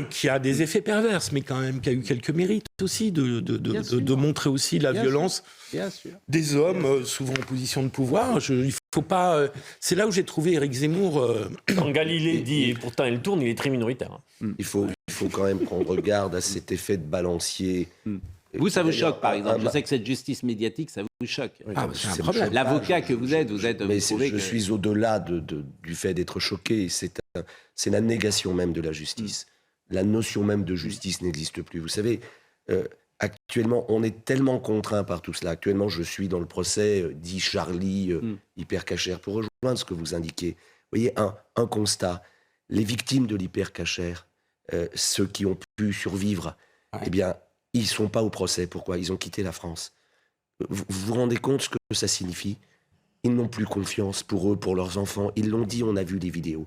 qui a des effets pervers, mais quand même qui a eu quelques mérites aussi de montrer aussi la violence des hommes souvent en position de pouvoir. Il faut pas. C'est là où j'ai trouvé Éric Zemmour. Quand Galilée dit et pourtant elle tourne, il est très minoritaire. Il faut quand même prendre garde à cet effet de balancier. Vous, ça vous choque, par exemple. Je sais que cette justice médiatique, ça vous choque. C'est un problème. L'avocat que vous êtes, mais je suis au-delà du fait d'être choqué. C'est la négation même de la justice. La notion même de justice n'existe plus. Vous savez, actuellement, on est tellement contraint par tout cela. Actuellement, je suis dans le procès dit Charlie hypercachère. Pour rejoindre ce que vous indiquez, vous voyez, un constat. Les victimes de l'hypercachère, ceux qui ont pu survivre, eh bien, ils ne sont pas au procès. Pourquoi ? Ils ont quitté la France. Vous vous rendez compte ce que ça signifie ? Ils n'ont plus confiance pour eux, pour leurs enfants. Ils l'ont dit, on a vu les vidéos.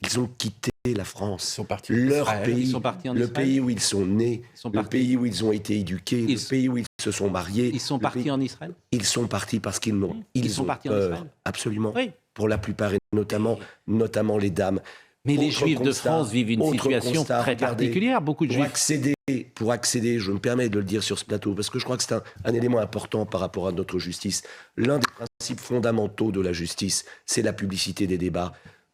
Ils ont quitté la France. Ils sont partis leur pays, ils sont partis en le Israël. pays où ils sont nés, le pays où ils ont été éduqués, le pays où ils se sont mariés. Ils sont partis en Israël ? Ils sont partis parce qu'ils n'ont. Ils sont partis en Israël. Absolument. Oui. Pour la plupart, et notamment les dames. Mais les Juifs de France vivent une situation très particulière. Beaucoup de Juifs. Pour accéder, je me permets de le dire sur ce plateau, parce que je crois que c'est un élément important par rapport à notre justice. L'un des principes fondamentaux de la justice, c'est la publicité des débats.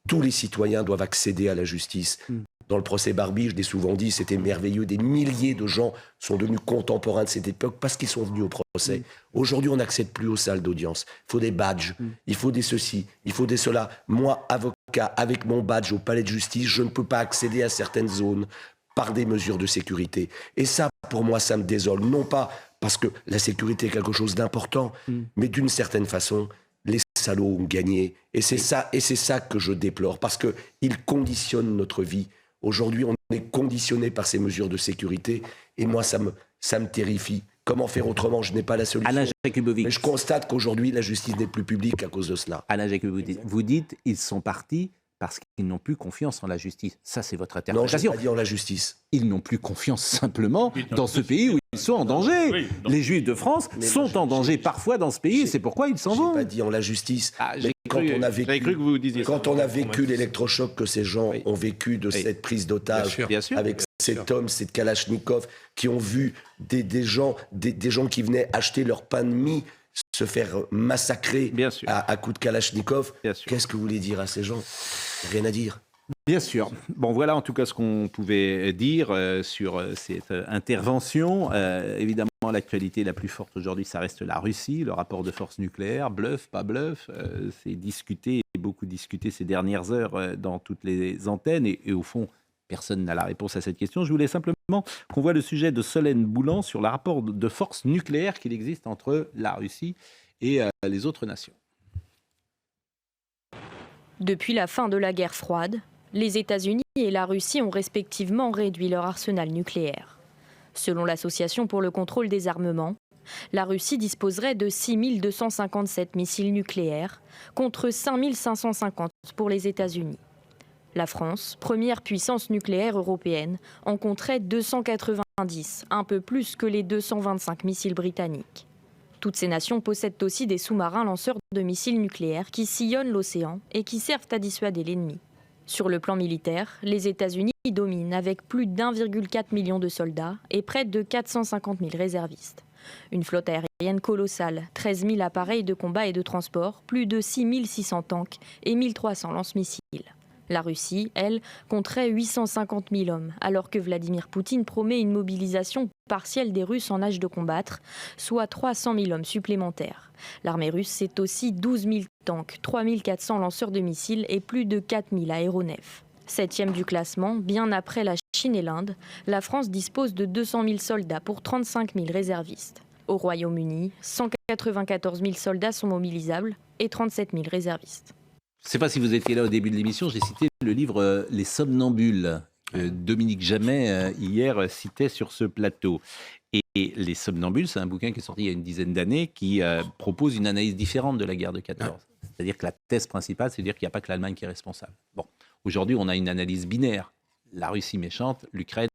Tous les citoyens doivent accéder à la justice. Dans le procès Barbie, je l'ai souvent dit, c'était merveilleux. Des milliers de gens sont devenus contemporains de cette époque parce qu'ils sont venus au procès. Aujourd'hui, on n'accède plus aux salles d'audience. Il faut des badges, il faut des ceci, il faut des cela. Moi, avocat, avec mon badge au palais de justice, je ne peux pas accéder à certaines zones par des mesures de sécurité. Et ça, pour moi, ça me désole. Non pas parce que la sécurité est quelque chose d'important, mais d'une certaine façon, les salauds ont gagné. Et c'est ça que je déplore, parce qu'ils conditionnent notre vie. Aujourd'hui, on est conditionné par ces mesures de sécurité, et moi, ça me terrifie. Comment faire autrement ? Je n'ai pas la solution. Alain Jakubovic. Mais je constate qu'aujourd'hui, la justice n'est plus publique à cause de cela. Alain Jakubovic, vous dites ils sont partis parce qu'ils n'ont plus confiance en la justice. Ça, c'est votre interprétation. Non, je n'ai pas dit en la justice. Ils n'ont plus confiance simplement dans ce pays où ils sont en danger. Oui, les Juifs de France sont en danger parfois dans ce pays, et c'est pourquoi ils s'en vont. Je n'ai pas dit en la justice. Quand on a vécu l'électrochoc que ces gens ont vécu de cette prise d'otage avec cet homme, cette Kalachnikov, qui ont vu des gens qui venaient acheter leur pain de mie se faire massacrer à coups de Kalachnikov. Qu'est-ce que vous voulez dire à ces gens ? Rien à dire. Bien sûr. Bon, voilà en tout cas ce qu'on pouvait dire sur cette intervention. Évidemment, l'actualité la plus forte aujourd'hui, ça reste la Russie, le rapport de force nucléaire, bluff, pas bluff. C'est discuté, beaucoup discuté ces dernières heures dans toutes les antennes. Et au fond, personne n'a la réponse à cette question. Je voulais simplement qu'on voit le sujet de Solène Boulan sur le rapport de force nucléaire qu'il existe entre la Russie et les autres nations. Depuis la fin de la guerre froide, les États-Unis et la Russie ont respectivement réduit leur arsenal nucléaire. Selon l'Association pour le contrôle des armements, la Russie disposerait de 6 257 missiles nucléaires contre 5 550 pour les États-Unis. La France, première puissance nucléaire européenne, en compterait 290, un peu plus que les 225 missiles britanniques. Toutes ces nations possèdent aussi des sous-marins lanceurs de missiles nucléaires qui sillonnent l'océan et qui servent à dissuader l'ennemi. Sur le plan militaire, les États-Unis dominent avec plus d'1,4 million de soldats et près de 450 000 réservistes. Une flotte aérienne colossale, 13 000 appareils de combat et de transport, plus de 6 600 tanks et 1 300 lance-missiles. La Russie, elle, compterait 850 000 hommes, alors que Vladimir Poutine promet une mobilisation partielle des Russes en âge de combattre, soit 300 000 hommes supplémentaires. L'armée russe, c'est aussi 12 000 tanks, 3 400 lanceurs de missiles et plus de 4 000 aéronefs. 7e du classement, bien après la Chine et l'Inde, la France dispose de 200 000 soldats pour 35 000 réservistes. Au Royaume-Uni, 194 000 soldats sont mobilisables et 37 000 réservistes. Je ne sais pas si vous étiez là au début de l'émission, j'ai cité le livre Les Somnambules, que Dominique Jamais, hier, citait sur ce plateau. Et Les Somnambules, c'est un bouquin qui est sorti il y a une dizaine d'années, qui propose une analyse différente de la guerre de 14. C'est-à-dire que la thèse principale, c'est de dire qu'il n'y a pas que l'Allemagne qui est responsable. Bon, aujourd'hui, on a une analyse binaire. La Russie méchante, l'Ukraine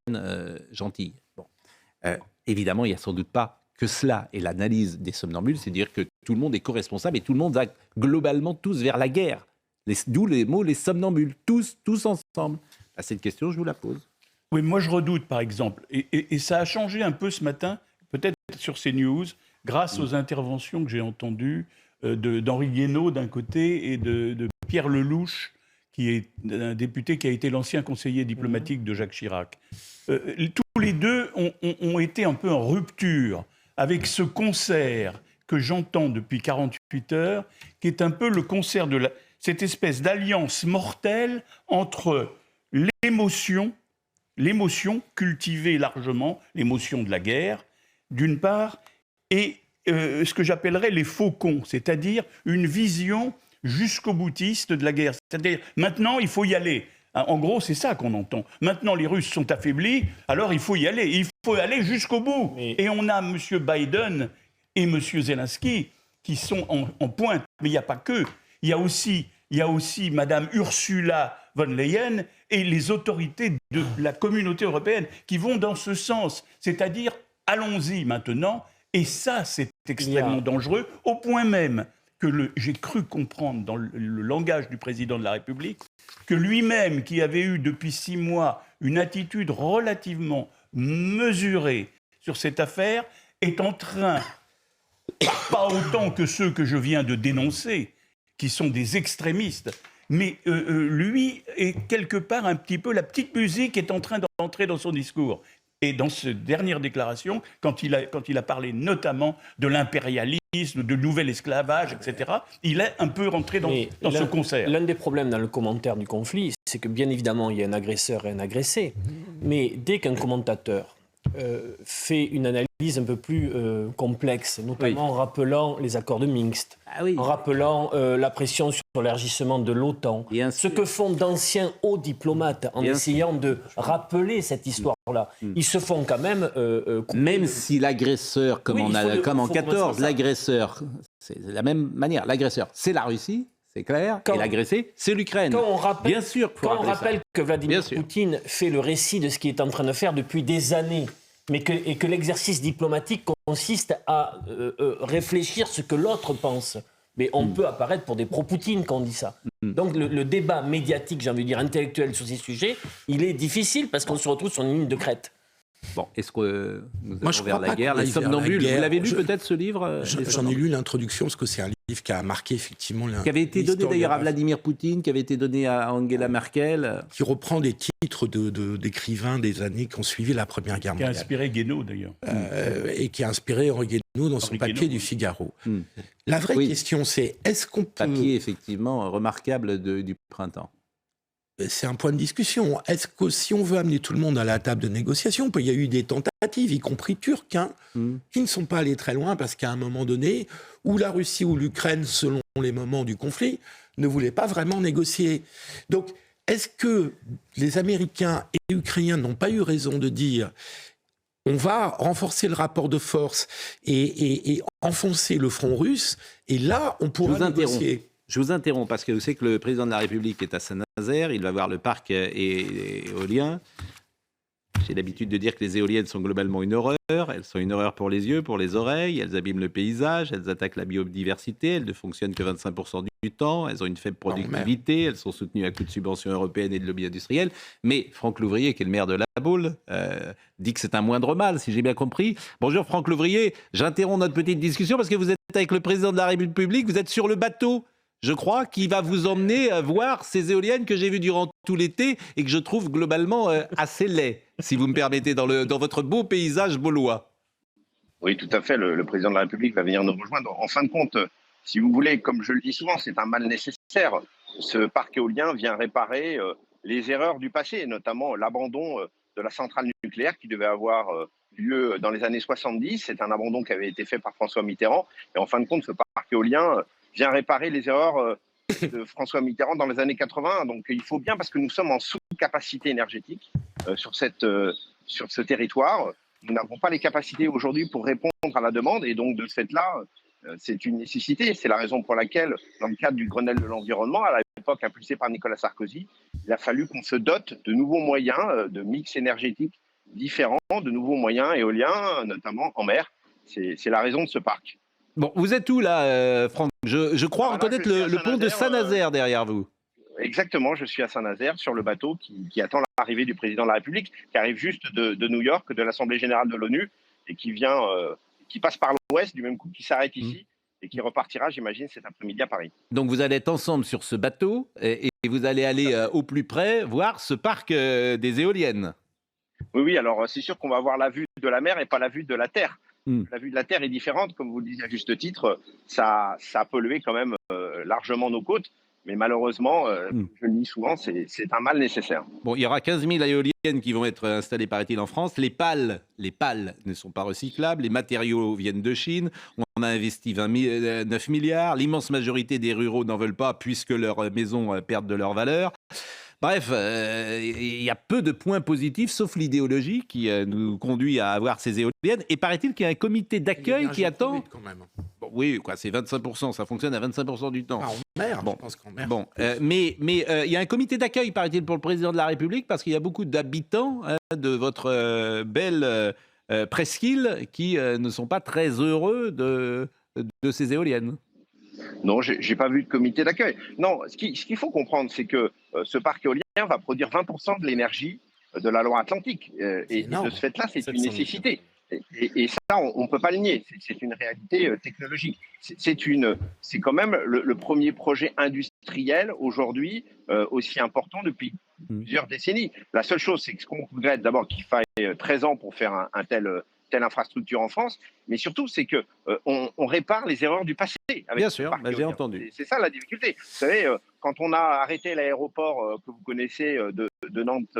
gentille. Bon. Évidemment, il n'y a sans doute pas que cela. Et l'analyse des somnambules, c'est dire que tout le monde est co-responsable et tout le monde va globalement tous vers la guerre. D'où les mots les somnambules, tous ensemble. À cette question, je vous la pose. Oui, moi je redoute par exemple, et ça a changé un peu ce matin, peut-être sur CNews, grâce aux interventions que j'ai entendues d'Henri Guénaud d'un côté et de Pierre Lelouch, qui est un député qui a été l'ancien conseiller diplomatique de Jacques Chirac. Tous les deux ont été un peu en rupture avec ce concert que j'entends depuis 48 heures, qui est un peu le concert de cette espèce d'alliance mortelle entre l'émotion cultivée largement, l'émotion de la guerre, d'une part, et ce que j'appellerais les faucons, c'est-à-dire une vision jusqu'au boutiste de la guerre. C'est-à-dire, maintenant, il faut y aller. En gros, c'est ça qu'on entend. Maintenant, les Russes sont affaiblis, alors il faut y aller. Il faut aller jusqu'au bout. Et on a M. Biden et M. Zelensky qui sont en pointe. Mais il n'y a pas que. Il y a aussi Mme Ursula von der Leyen et les autorités de la communauté européenne qui vont dans ce sens. C'est-à-dire, allons-y maintenant. Et ça, c'est extrêmement dangereux, au point même que j'ai cru comprendre dans le langage du président de la République que lui-même, qui avait eu depuis 6 mois une attitude relativement mesurée sur cette affaire, est en train, pas autant que ceux que je viens de dénoncer, qui sont des extrémistes, mais lui est quelque part un petit peu, la petite musique est en train d'entrer dans son discours. Et dans cette dernière déclaration, quand il a parlé notamment de l'impérialisme, de nouvel esclavage, etc., il est un peu rentré dans ce concert. L'un des problèmes dans le commentaire du conflit, c'est que bien évidemment, il y a un agresseur et un agressé. Mais dès qu'un commentateur fait une analyse un peu plus complexe, notamment en rappelant les accords de Minsk, en rappelant la pression sur l'élargissement de l'OTAN, ce que font d'anciens hauts diplomates en essayant de rappeler cette histoire-là. Ils se font quand même... même si l'agresseur, comme en 14, l'agresseur, c'est de la même manière, l'agresseur, c'est la Russie, c'est clair, et l'agressé, c'est l'Ukraine. Bien sûr, quand on rappelle que Vladimir Poutine fait le récit de ce qu'il est en train de faire depuis des années, et que l'exercice diplomatique consiste à réfléchir ce que l'autre pense. Mais on peut apparaître pour des pro-Poutine quand on dit ça. Donc le débat médiatique, j'ai envie de dire intellectuel sur ces sujets, il est difficile parce qu'on se retrouve sur une ligne de crête. Bon, est-ce que nous allons vers la guerre, les somnambules? Vous l'avez lu peut-être ce livre? J'en ai lu l'introduction, parce que c'est un livre qui a marqué effectivement l'histoire. Qui avait été donné d'ailleurs à Vladimir Poutine, qui avait été donné à Angela Merkel. Qui reprend des titres d'écrivains des années qui ont suivi la Première Guerre mondiale. Qui a inspiré Guénaud d'ailleurs. Et qui a inspiré Henri Guénaud dans son papier du Figaro. La vraie question, c'est est-ce qu'on peut... Papier effectivement remarquable du printemps. C'est un point de discussion. Est-ce que si on veut amener tout le monde à la table de négociation, il y a eu des tentatives, y compris turques, qui ne sont pas allées très loin parce qu'à un moment donné, où la Russie ou l'Ukraine, selon les moments du conflit, ne voulaient pas vraiment négocier. Donc, est-ce que les Américains et Ukrainiens n'ont pas eu raison de dire on va renforcer le rapport de force et enfoncer le front russe, et là, on pourra négocier. Je vous interromps parce que je sais que le président de la République est à Saint-Nazaire, il va voir le parc éolien. J'ai l'habitude de dire que les éoliennes sont globalement une horreur. Elles sont une horreur pour les yeux, pour les oreilles, elles abîment le paysage, elles attaquent la biodiversité, elles ne fonctionnent que 25% du temps, elles ont une faible productivité, elles sont soutenues à coups de subventions européennes et de lobby industriel. Mais Franck Louvrier, qui est le maire de La Baule, dit que c'est un moindre mal, si j'ai bien compris. Bonjour Franck Louvrier, j'interromps notre petite discussion parce que vous êtes avec le président de la République, vous êtes sur le bateau. je crois, qui va vous emmener voir ces éoliennes que j'ai vues durant tout l'été et que je trouve globalement assez laides, si vous me permettez, dans votre beau paysage baulois. Oui, tout à fait. Le président de la République va venir nous rejoindre. En fin de compte, si vous voulez, comme je le dis souvent, c'est un mal nécessaire. Ce parc éolien vient réparer les erreurs du passé, notamment l'abandon de la centrale nucléaire qui devait avoir lieu dans les années 70. C'est un abandon qui avait été fait par François Mitterrand. Et en fin de compte, ce parc éolien vient réparer les erreurs de François Mitterrand dans les années 80. Donc il faut bien, parce que nous sommes en sous-capacité énergétique sur ce territoire. Nous n'avons pas les capacités aujourd'hui pour répondre à la demande. Et donc de ce fait-là, c'est une nécessité. C'est la raison pour laquelle, dans le cadre du Grenelle de l'environnement, à l'époque impulsé par Nicolas Sarkozy, il a fallu qu'on se dote de nouveaux moyens de mix énergétique différents, de nouveaux moyens éoliens, notamment en mer. C'est la raison de ce parc. Bon, vous êtes où là, Franck? Je crois reconnaître le pont de Saint-Nazaire derrière vous. Exactement, je suis à Saint-Nazaire sur le bateau qui attend l'arrivée du président de la République, qui arrive juste de New York, de l'Assemblée générale de l'ONU, et qui passe par l'Ouest, du même coup qui s'arrête ici, et qui repartira, j'imagine, cet après-midi à Paris. Donc vous allez être ensemble sur ce bateau, et vous allez aller au plus près voir ce parc des éoliennes. Oui, alors c'est sûr qu'on va avoir la vue de la mer et pas la vue de la terre. La vue de la terre est différente, comme vous le disiez à juste titre, ça a pollué quand même largement nos côtes. Mais malheureusement, je le dis souvent, c'est un mal nécessaire. Bon, il y aura 15 000 éoliennes qui vont être installées, paraît-il, en France. Les pales ne sont pas recyclables. Les matériaux viennent de Chine. On a investi 9 milliards. L'immense majorité des ruraux n'en veulent pas puisque leurs maisons perdent de leur valeur. Bref, il y a peu de points positifs, sauf l'idéologie qui nous conduit à avoir ces éoliennes. Et paraît-il qu'il y a un comité d'accueil qui attend... Quand même. Bon, oui, quoi, c'est 25%, ça fonctionne à 25% du temps. En mer, bon. Je pense qu'en mer. Bon, mais il y a un comité d'accueil, paraît-il, pour le président de la République, parce qu'il y a beaucoup d'habitants de votre belle presqu'île qui ne sont pas très heureux de ces éoliennes. Non, j'ai pas vu de comité d'accueil. Non, ce qu'il faut comprendre, c'est que ce parc éolien va produire 20% de l'énergie de la Loire-Atlantique. Et de ce fait-là, c'est une nécessité. Et ça, on ne peut pas le nier. C'est une réalité technologique. C'est quand même le premier projet industriel aujourd'hui aussi important depuis plusieurs décennies. La seule chose, c'est que ce qu'on regrette d'abord qu'il faille 13 ans pour faire un telle infrastructure en France, mais surtout, c'est que on répare les erreurs du passé. Bien sûr, j'ai entendu. C'est ça la difficulté. Vous savez, quand on a arrêté l'aéroport que vous connaissez de Nantes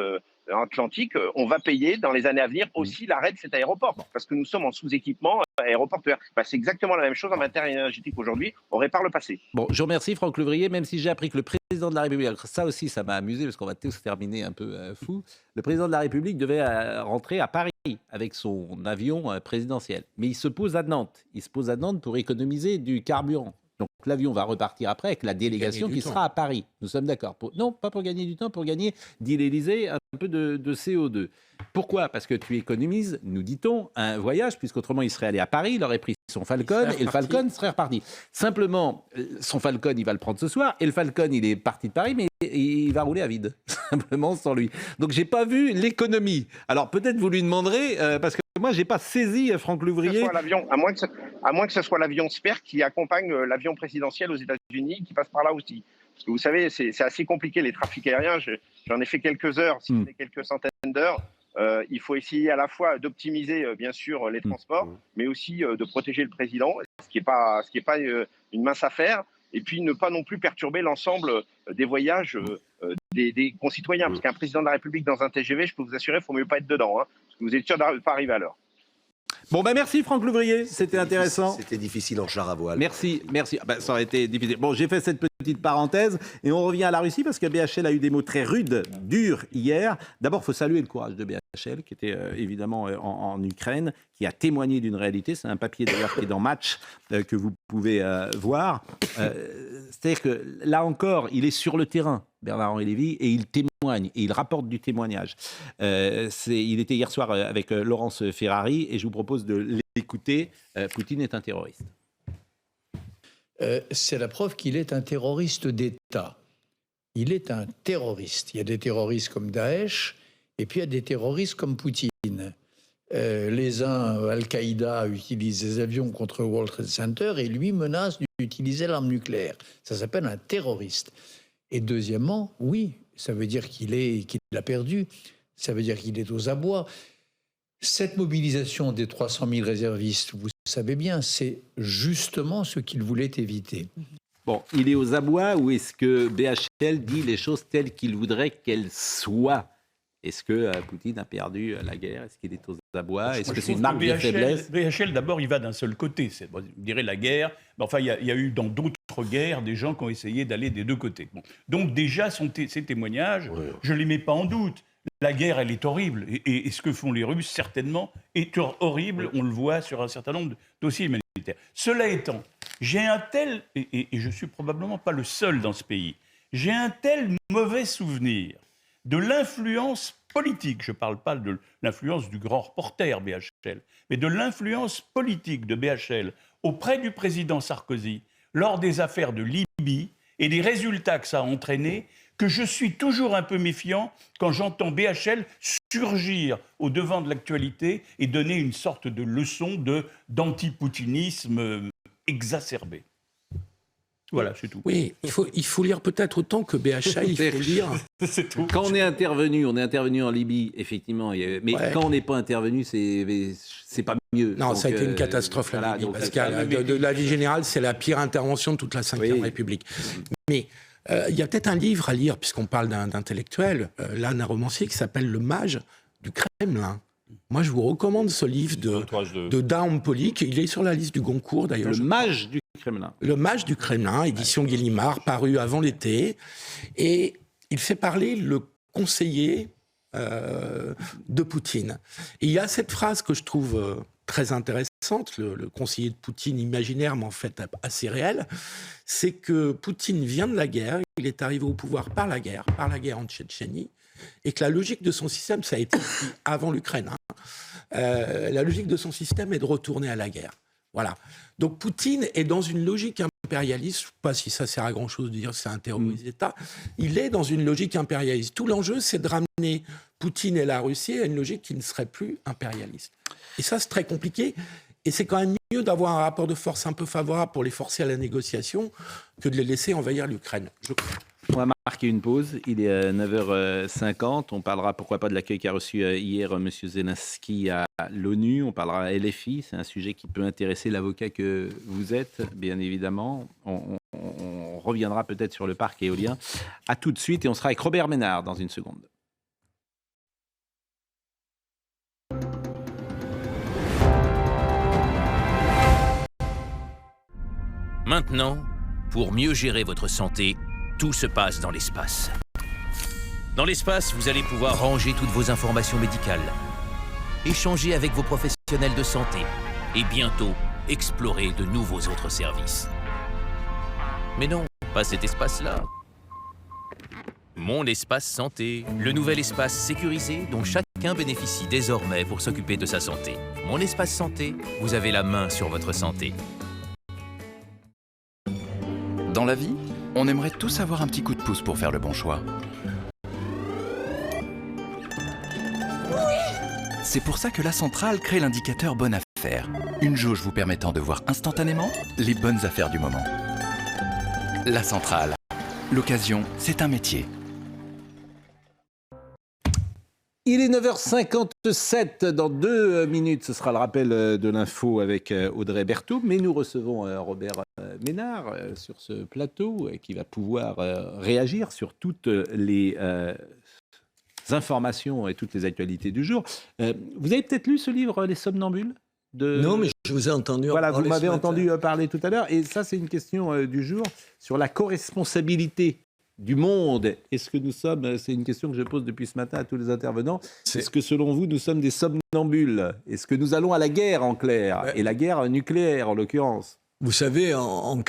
Atlantique, on va payer dans les années à venir aussi l'arrêt de cet aéroport, parce que nous sommes en sous-équipement aéroportuaire. C'est exactement la même chose en matière énergétique aujourd'hui. On répare le passé. Bon, je vous remercie Franck Louvrier, même si j'ai appris que le président de la République, ça aussi ça m'a amusé parce qu'on va tous terminer un peu fou, le président de la République devait rentrer à Paris avec son avion présidentiel. Mais il se pose à Nantes. Il se pose à Nantes pour économiser du carburant. Donc l'avion va repartir après avec la délégation qui sera à Paris. Nous sommes d'accord. Non, pas pour gagner du temps, pour gagner, dit l'Élysée, un peu de CO2. Pourquoi? Parce que tu économises, nous dit-on, un voyage, puisqu'autrement il serait allé à Paris, il aurait pris son Falcon et le Falcon serait reparti. Simplement, son Falcon, il va le prendre ce soir et le Falcon, il est parti de Paris, mais il va rouler à vide, simplement sans lui. Donc j'ai pas vu l'économie. Alors peut-être vous lui demanderez, parce que moi j'ai pas saisi Franck Louvrier. À moins que ce soit l'avion Sper qui accompagne l'avion présidentiel aux États-Unis, qui passe par là aussi. Parce que vous savez, c'est assez compliqué les trafics aériens. J'en ai fait quelques heures, si ce n'est quelques centaines d'heures. Il faut essayer à la fois d'optimiser, bien sûr, les transports, mais aussi de protéger le président, ce qui est pas une mince affaire. Et puis ne pas non plus perturber l'ensemble des voyages des concitoyens. Parce qu'un président de la République dans un TGV, je peux vous assurer, il ne faut mieux pas être dedans, parce que vous êtes sûr de ne pas arriver à l'heure. Bon, merci Franck Louvrier, c'était intéressant. C'était difficile en char à voile. Merci. Ça aurait été difficile. Bon, j'ai fait cette petite parenthèse et on revient à la Russie parce que BHL a eu des mots très rudes, durs hier. D'abord, il faut saluer le courage de BHL qui était évidemment en Ukraine, qui a témoigné d'une réalité. C'est un papier d'ailleurs qui est dans Match que vous pouvez voir. C'est-à-dire que là encore, il est sur le terrain, Bernard-Henri Lévy, et il témoigne, et il rapporte du témoignage. Il était hier soir avec Laurence Ferrari, et je vous propose de l'écouter. Poutine est un terroriste. C'est la preuve qu'il est un terroriste d'État. Il est un terroriste. Il y a des terroristes comme Daesh, et puis il y a des terroristes comme Poutine. Les uns, Al-Qaïda utilise des avions contre le World Trade Center et lui menace d'utiliser l'arme nucléaire. Ça s'appelle un terroriste. Et deuxièmement, oui, ça veut dire qu'il a perdu. Ça veut dire qu'il est aux abois. Cette mobilisation des 300 000 réservistes, vous savez bien, c'est justement ce qu'il voulait éviter. Bon, il est aux abois ou est-ce que BHL dit les choses telles qu'il voudrait qu'elles soient ? Est-ce que Poutine a perdu la guerre ? Est-ce qu'il est aux abois ? Est-ce que c'est une marque de faiblesse ? BHL, d'abord, il va d'un seul côté. Vous direz la guerre. Mais enfin, il y a eu dans d'autres guerres des gens qui ont essayé d'aller des deux côtés. Bon. Donc déjà, ces témoignages, je ne les mets pas en doute. La guerre, elle est horrible. Et ce que font les Russes, certainement, est horrible. On le voit sur un certain nombre de dossiers humanitaires. Cela étant, j'ai un tel, et je ne suis probablement pas le seul dans ce pays, j'ai un tel mauvais souvenir de l'influence politique, je ne parle pas de l'influence du grand reporter BHL, mais de l'influence politique de BHL auprès du président Sarkozy lors des affaires de Libye et des résultats que ça a entraîné, que je suis toujours un peu méfiant quand j'entends BHL surgir au devant de l'actualité et donner une sorte de leçon d'anti-poutinisme exacerbé. Voilà, c'est tout. Oui, il faut lire peut-être autant que BHL, il faut lire. C'est tout. Quand on est intervenu en Libye, effectivement, mais quand on n'est pas intervenu, c'est pas mieux. Non, donc, ça a été une catastrophe, la Libye, parce que de la vie générale, c'est la pire intervention de toute la Ve République. Mais il y a peut-être un livre à lire, puisqu'on parle d'intellectuel, là, d'un romancier qui s'appelle Le Mage du Kremlin. Moi, je vous recommande ce livre de Daum Polik. Il est sur la liste du Goncourt, d'ailleurs. Le Mage du Kremlin. Le Mage du Kremlin, édition Gallimard, paru avant l'été. Et il fait parler le conseiller de Poutine. Et il y a cette phrase que je trouve très intéressante, le conseiller de Poutine imaginaire, mais en fait assez réel, c'est que Poutine vient de la guerre, il est arrivé au pouvoir par la guerre en Tchétchénie, et que la logique de son système, ça a été avant l'Ukraine, la logique de son système est de retourner à la guerre. Voilà. Donc Poutine est dans une logique impérialiste, je ne sais pas si ça sert à grand-chose de dire que c'est un terroriste d'État, il est dans une logique impérialiste. Tout l'enjeu, c'est de ramener Poutine et la Russie à une logique qui ne serait plus impérialiste. Et ça, c'est très compliqué. Et c'est quand même mieux d'avoir un rapport de force un peu favorable pour les forcer à la négociation que de les laisser envahir l'Ukraine, je crois. On va marquer une pause, il est 9h50, on parlera pourquoi pas de l'accueil qu'a reçu hier M. Zelensky à l'ONU, on parlera à LFI, c'est un sujet qui peut intéresser l'avocat que vous êtes, bien évidemment. On reviendra peut-être sur le parc éolien. À tout de suite et on sera avec Robert Ménard dans une seconde. Maintenant, pour mieux gérer votre santé, tout se passe dans l'espace. Dans l'espace, vous allez pouvoir ranger toutes vos informations médicales, échanger avec vos professionnels de santé et bientôt explorer de nouveaux autres services. Mais non, pas cet espace-là. Mon espace santé, le nouvel espace sécurisé dont chacun bénéficie désormais pour s'occuper de sa santé. Mon espace santé, vous avez la main sur votre santé. Dans la vie, on aimerait tous avoir un petit coup de pouce pour faire le bon choix. Oui ! C'est pour ça que la centrale crée l'indicateur Bonne Affaire, une jauge vous permettant de voir instantanément les bonnes affaires du moment. La centrale. L'occasion, c'est un métier. Il est 9h57, dans 2 minutes, ce sera le rappel de l'info avec Audrey Berthaud, mais nous recevons Robert Ménard sur ce plateau qui va pouvoir réagir sur toutes les informations et toutes les actualités du jour. Vous avez peut-être lu ce livre, Les Somnambules ? Non, mais je vous ai entendu parler. Voilà, vous m'avez entendu parler tout à l'heure, et ça c'est une question du jour sur la co-responsabilité du monde. Est-ce que nous sommes, c'est une question que je pose depuis ce matin à tous les intervenants, est-ce que selon vous, nous sommes des somnambules ? Est-ce que nous allons à la guerre en clair ? Et la guerre nucléaire en l'occurrence ? Vous savez, en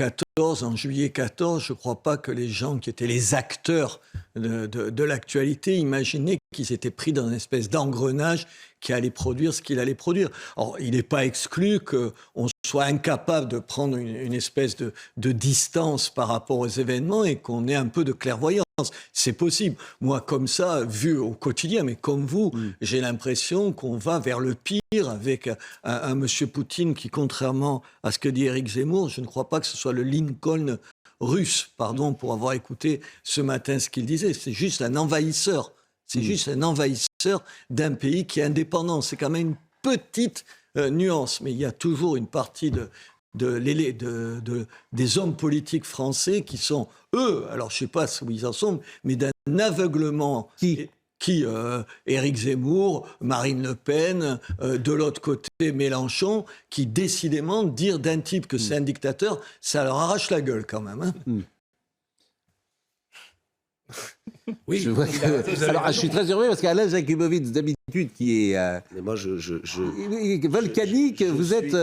juillet 14, je ne crois pas que les gens qui étaient les acteurs de l'actualité imaginaient qu'ils étaient pris dans une espèce d'engrenage qui allait produire ce qu'il allait produire. Alors, il n'est pas exclu qu'on soit incapable de prendre une espèce de distance par rapport aux événements et qu'on ait un peu de clairvoyance. C'est possible. Moi, comme ça, vu au quotidien, mais comme vous, j'ai l'impression qu'on va vers le pire avec un monsieur Poutine qui, contrairement à ce que dit Éric Zemmour, je ne crois pas que ce soit le Lincoln russe, pardon pour avoir écouté ce matin ce qu'il disait. C'est juste un envahisseur. C'est juste un envahisseur d'un pays qui est indépendant. C'est quand même une petite nuance, mais il y a toujours une partie des hommes politiques français qui sont, eux, alors je ne sais pas où ils en sont, mais d'un aveuglement qui Éric Zemmour, Marine Le Pen, de l'autre côté Mélenchon, qui décidément dire d'un type que c'est un dictateur, ça leur arrache la gueule quand même. Hein. Oui, je suis très heureux parce qu'Alain Jakubowicz, d'habitude, qui est mais moi, volcanique, vous êtes.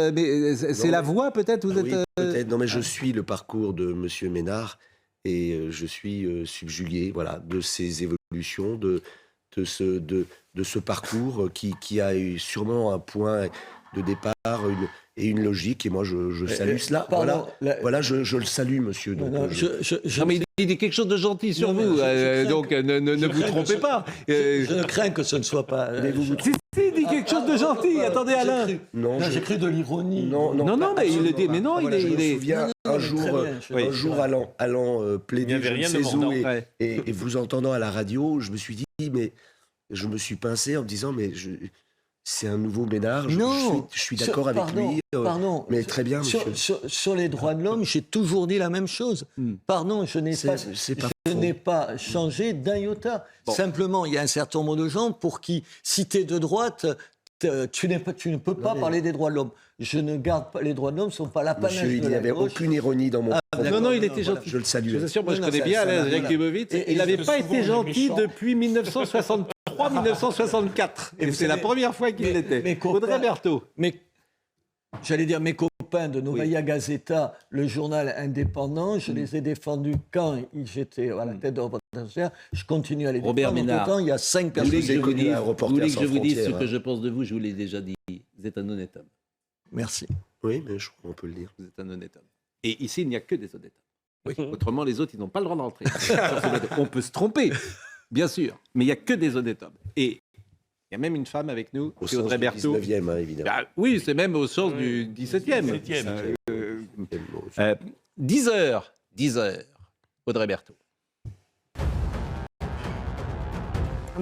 C'est la voix, peut-être vous êtes. Oui, peut-être. Non, mais je suis le parcours de M. Ménard et je suis subjugué, voilà, de ces évolutions, de ce parcours qui a eu sûrement un point de départ et une logique. Et moi, je salue cela. Voilà, je le salue, monsieur. Donc, non, mais il dit quelque chose de gentil sur vous, donc ne vous trompez pas. Je crains que ce ne soit pas... Si, il dit quelque chose de gentil. Attendez, Alain. Non, j'ai cru de l'ironie. Non, mais il le dit. Mais non, je me souviens un jour allant plaider je ne sais où et vous entendant à la radio, je me suis dit, mais je me suis pincé en me disant, mais c'est un nouveau Ménard, je suis d'accord avec lui. Mais très bien, monsieur. Sur les droits de l'homme, j'ai toujours dit la même chose. Pardon, je n'ai pas changé d'un iota. Bon. Simplement, il y a un certain nombre de gens pour qui, si tu es de droite, tu ne peux pas parler des droits de l'homme. Je ne garde pas les droits de l'homme, ne sont pas l'apanage de la gauche. Il n'y avait aucune ironie dans mon propos. Non, il était gentil. Je le salue. Je vous assure, moi je connais bien Alain Jakubowicz. Il n'avait pas été gentil depuis 1963-1964. Et c'est la première fois qu'il l'était. Audrey Berthaud. J'allais dire, mes copains de Novaya Gazeta, le journal indépendant, je les ai défendus quand j'étais à la tête de Reporters. Je continue à les défendre. Robert Ménard, pourtant, il y a 5 personnes. Vous voulez que je vous dise ce que je pense de vous? Je vous l'ai déjà dit. Vous êtes un honnête homme. Merci. Oui, mais on peut le dire. Vous êtes un honnête homme. Et ici, il n'y a que des honnêtes hommes. Oui. Autrement, les autres, ils n'ont pas le droit d'entrer. On peut se tromper, bien sûr, mais il n'y a que des honnêtes hommes. Et il y a même une femme avec nous, c'est Audrey Berthaud. Au 19e, évidemment. Oui, c'est même au sens du 17e. 10 heures, Audrey Berthaud.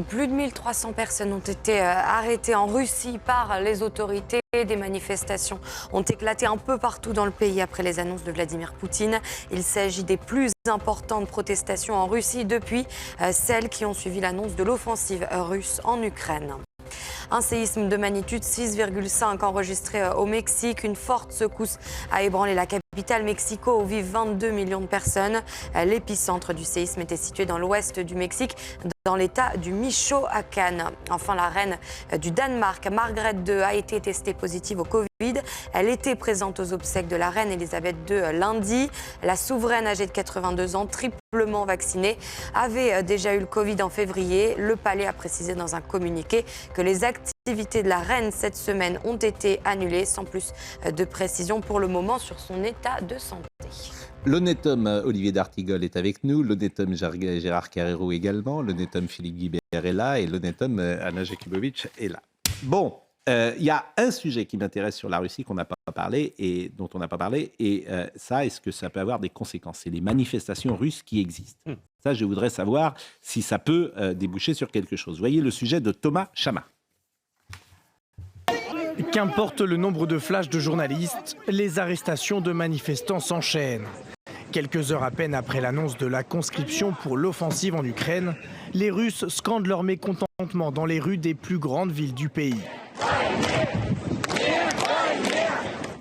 Plus de 1300 personnes ont été arrêtées en Russie par les autorités. Des manifestations ont éclaté un peu partout dans le pays après les annonces de Vladimir Poutine. Il s'agit des plus importantes protestations en Russie depuis celles qui ont suivi l'annonce de l'offensive russe en Ukraine. Un séisme de magnitude 6,5 enregistré au Mexique. Une forte secousse a ébranlé la capitale Mexico où vivent 22 millions de personnes. L'épicentre du séisme était situé dans l'ouest du Mexique, dans l'état du Michoacán. Enfin, la reine du Danemark, Margrethe II, a été testée positive au Covid. Elle était présente aux obsèques de la reine Elisabeth II lundi. La souveraine âgée de 82 ans, triplement vaccinée, avait déjà eu le Covid en février. Le palais a précisé dans un communiqué que les activités de la reine cette semaine ont été annulées, sans plus de précision pour le moment sur son état de santé. L'honnête homme Olivier d'Artigol est avec nous, l'honnête homme Gérard Carrero également, l'honnête homme Philippe Guibert est là et l'honnête homme Alain Jakubowicz est là. Bon, il y a un sujet qui m'intéresse sur la Russie qu'on n'a pas parlé et dont on n'a pas parlé, et ça, est-ce que ça peut avoir des conséquences? C'est les manifestations russes qui existent. Ça, je voudrais savoir si ça peut déboucher sur quelque chose. Vous voyez le sujet de Thomas Chama. Qu'importe le nombre de flashs de journalistes, les arrestations de manifestants s'enchaînent. Quelques heures à peine après l'annonce de la conscription pour l'offensive en Ukraine, les Russes scandent leur mécontentement dans les rues des plus grandes villes du pays.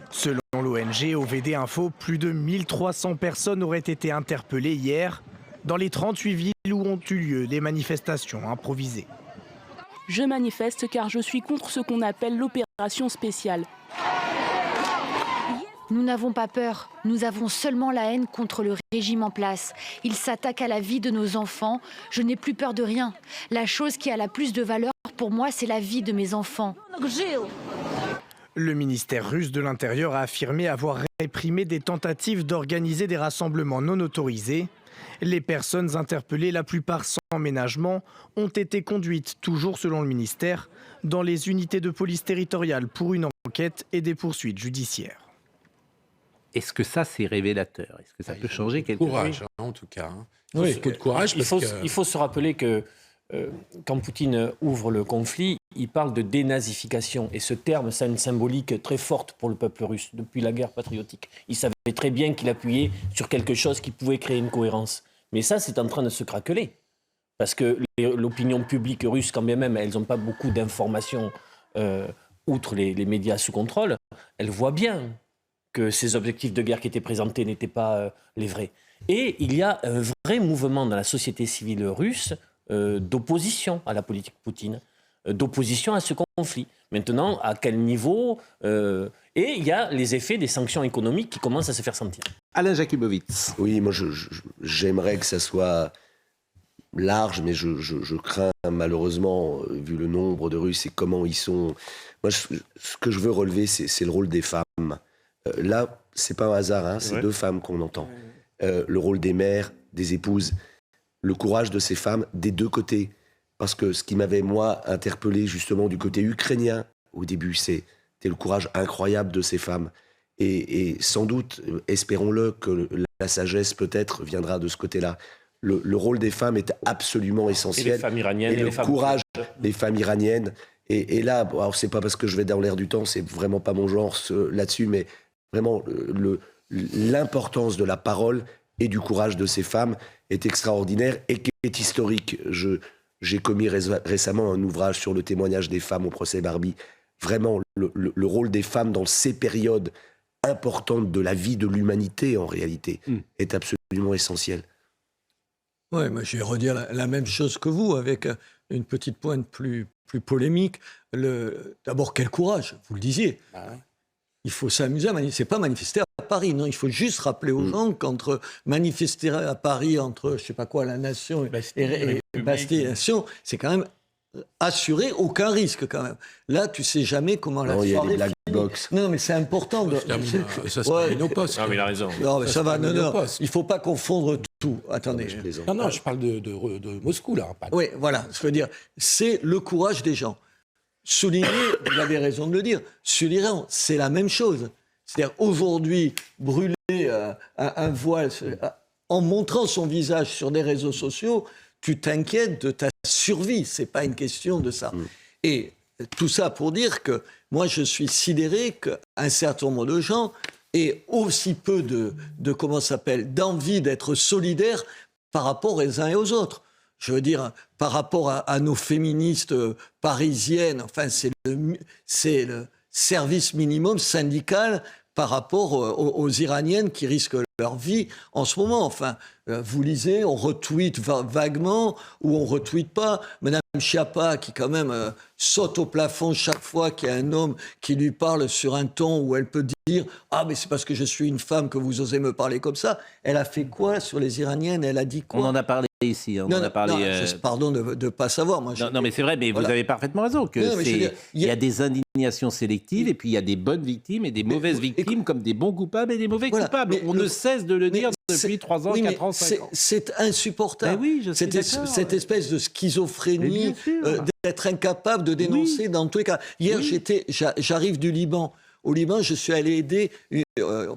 Selon l'ONG OVD Info, plus de 1300 personnes auraient été interpellées hier dans les 38 villes où ont eu lieu des manifestations improvisées. Je manifeste car je suis contre ce qu'on appelle l'opération spéciale. Nous n'avons pas peur, nous avons seulement la haine contre le régime en place. Il s'attaque à la vie de nos enfants, je n'ai plus peur de rien. La chose qui a la plus de valeur pour moi, c'est la vie de mes enfants. Le ministère russe de l'Intérieur a affirmé avoir réprimé des tentatives d'organiser des rassemblements non autorisés. Les personnes interpellées, la plupart sans ménagement, ont été conduites, toujours selon le ministère, dans les unités de police territoriale pour une enquête et des poursuites judiciaires. Est-ce que ça, c'est révélateur? Est-ce que ça peut changer quelque chose? Courage, en tout cas. Oui, Beaucoup de courage. Il faut se rappeler que quand Poutine ouvre le conflit, il parle de dénazification. Et ce terme, ça a une symbolique très forte pour le peuple russe depuis la guerre patriotique. Il savait très bien qu'il appuyait sur quelque chose qui pouvait créer une cohérence. Mais ça, c'est en train de se craqueler. Parce que l'opinion publique russe, quand bien même, elles n'ont pas beaucoup d'informations, outre les médias sous contrôle, elles voient bien que ces objectifs de guerre qui étaient présentés n'étaient pas les vrais. Et il y a un vrai mouvement dans la société civile russe d'opposition à la politique Poutine, d'opposition à ce conflit. Maintenant, à quel niveau et il y a les effets des sanctions économiques qui commencent à se faire sentir. Alain Jakubowicz. Oui, moi j'aimerais que ça soit large, mais je crains malheureusement, vu le nombre de Russes et comment ils sont... Moi, ce que je veux relever, c'est le rôle des femmes. Là, c'est pas un hasard, hein, c'est 2 femmes qu'on entend. Le rôle des mères, des épouses, le courage de ces femmes des 2 côtés. Parce que ce qui m'avait, moi, interpellé justement du côté ukrainien au début, c'était le courage incroyable de ces femmes. Et sans doute, espérons-le, que la sagesse peut-être viendra de ce côté-là. Le rôle des femmes est absolument essentiel. Et les femmes iraniennes. Et le courage des femmes iraniennes. Et là, alors c'est pas parce que je vais dans l'air du temps, c'est vraiment pas mon genre là-dessus, mais vraiment l'importance de la parole et du courage de ces femmes est extraordinaire et qui est historique. J'ai commis récemment un ouvrage sur le témoignage des femmes au procès Barbie. Vraiment, le rôle des femmes dans ces périodes importantes de la vie de l'humanité, en réalité, est absolument essentiel. Oui, moi je vais redire la même chose que vous, avec une petite pointe plus polémique. D'abord, quel courage, vous le disiez. Il faut s'amuser à manifester. C'est pas manifester à Paris, non. Il faut juste rappeler aux gens qu'entre manifester à Paris, entre, je sais pas quoi, la nation et Bastille et la nation, c'est quand même assurer aucun risque, quand même. Là, tu sais jamais comment la soirée... Il y a des black box. Non, mais c'est important. Ça, c'est Monopost. Non, mais il a raison. Non, mais ça va, non. Il faut pas confondre tout. Attendez. Non, je parle de Moscou, là. Oui, voilà. Je veux dire, c'est le courage des gens. Souligner, vous avez raison de le dire, sur l'Iran, c'est la même chose. C'est-à-dire, aujourd'hui, brûler un voile en montrant son visage sur des réseaux sociaux, tu t'inquiètes de ta survie. C'est pas une question de ça. Et tout ça pour dire que moi, je suis sidéré qu'un certain nombre de gens aient aussi peu d'envie d'être solidaires par rapport aux uns et aux autres. Je veux dire, par rapport à nos féministes parisiennes, enfin, c'est le service minimum syndical par rapport aux Iraniennes qui risquent leur vie en ce moment. Enfin, vous lisez, on retweet vaguement ou on retweet pas. Madame Schiappa qui quand même saute au plafond chaque fois qu'il y a un homme qui lui parle sur un ton où elle peut dire « Ah, mais c'est parce que je suis une femme que vous osez me parler comme ça ». Elle a fait quoi sur les Iraniennes? Elle a dit quoi? On en a parlé ici. Pardon de ne pas savoir. Moi, non, mais c'est vrai, mais voilà. Vous avez parfaitement raison. Il y a des indignations sélectives et puis il y a des bonnes victimes et des mauvaises victimes comme des bons coupables et des mauvais coupables. On ne cesse de le dire depuis 3 ans, 4 ans, 5 ans. C'est insupportable. Oui, cette espèce de schizophrénie, d'être incapable de dénoncer dans tous les cas. Hier, j'arrive du Liban. Au Liban, je suis allé aider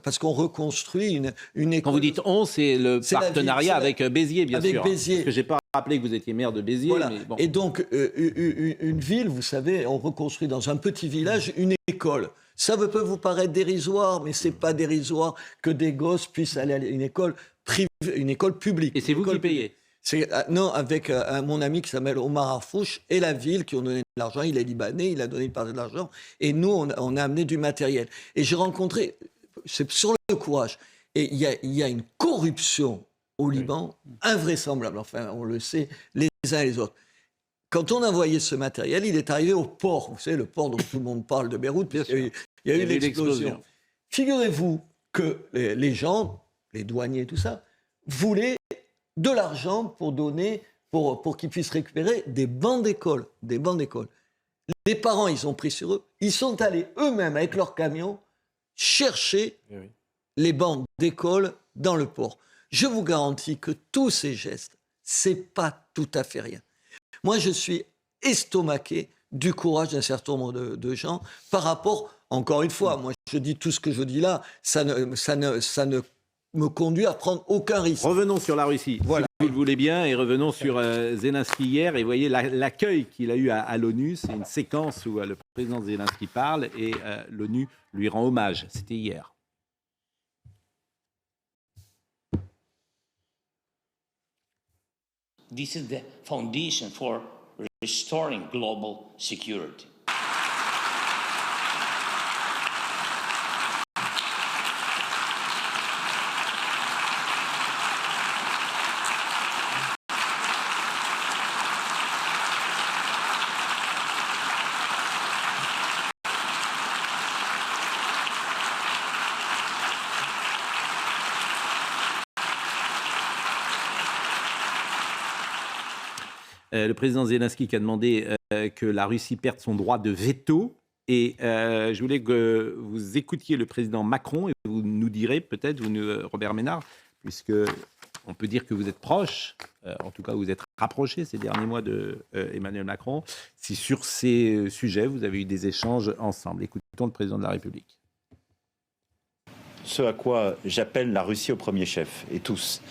parce qu'on reconstruit une école. Quand vous dites on, c'est le partenariat avec Béziers, bien sûr. Béziers. Parce que je n'ai pas rappelé que vous étiez maire de Béziers. Voilà. Mais bon. Et donc, une ville, vous savez, on reconstruit dans un petit village une école. Ça peut vous paraître dérisoire, mais ce n'est pas dérisoire que des gosses puissent aller à une école privée, une école publique. Et c'est vous qui payez? Non, avec mon ami qui s'appelle Omar Arfouch et la ville qui ont donné de l'argent. Il est libanais, il a donné une partie de l'argent. Et nous, on a amené du matériel. Et j'ai rencontré, c'est sur le courage. Et il y a une corruption au Liban invraisemblable. Enfin, on le sait les uns et les autres. Quand on a envoyé ce matériel, il est arrivé au port. Vous savez, le port dont tout le monde parle de Beyrouth. Il y a eu l'explosion. Figurez-vous que les gens, les douaniers et tout ça, voulaient de l'argent pour donner, pour qu'ils puissent récupérer des bancs d'école. Les parents, ils ont pris sur eux. Ils sont allés eux-mêmes avec leur camion chercher les bancs d'école dans le port. Je vous garantis que tous ces gestes, c'est pas tout à fait rien. Moi, je suis estomaqué du courage d'un certain nombre de gens par rapport, encore une fois, moi je dis tout ce que je dis là, ça ne me conduit à prendre aucun risque. Revenons sur la Russie, voilà. Si vous le voulez bien, et revenons sur Zelensky hier, et voyez l'accueil qu'il a eu à l'ONU, c'est une séquence où le président Zelensky parle et l'ONU lui rend hommage, c'était hier. This is the foundation for restoring global security. Le président Zelensky qui a demandé que la Russie perde son droit de veto. Et je voulais que vous écoutiez le président Macron et vous nous direz peut-être, Robert Ménard, puisque on peut dire que vous êtes proche, en tout cas vous êtes rapproché ces derniers mois de Emmanuel Macron, si sur ces sujets vous avez eu des échanges ensemble. Écoutons le président de la République. Ce à quoi j'appelle la Russie au premier chef, et tous,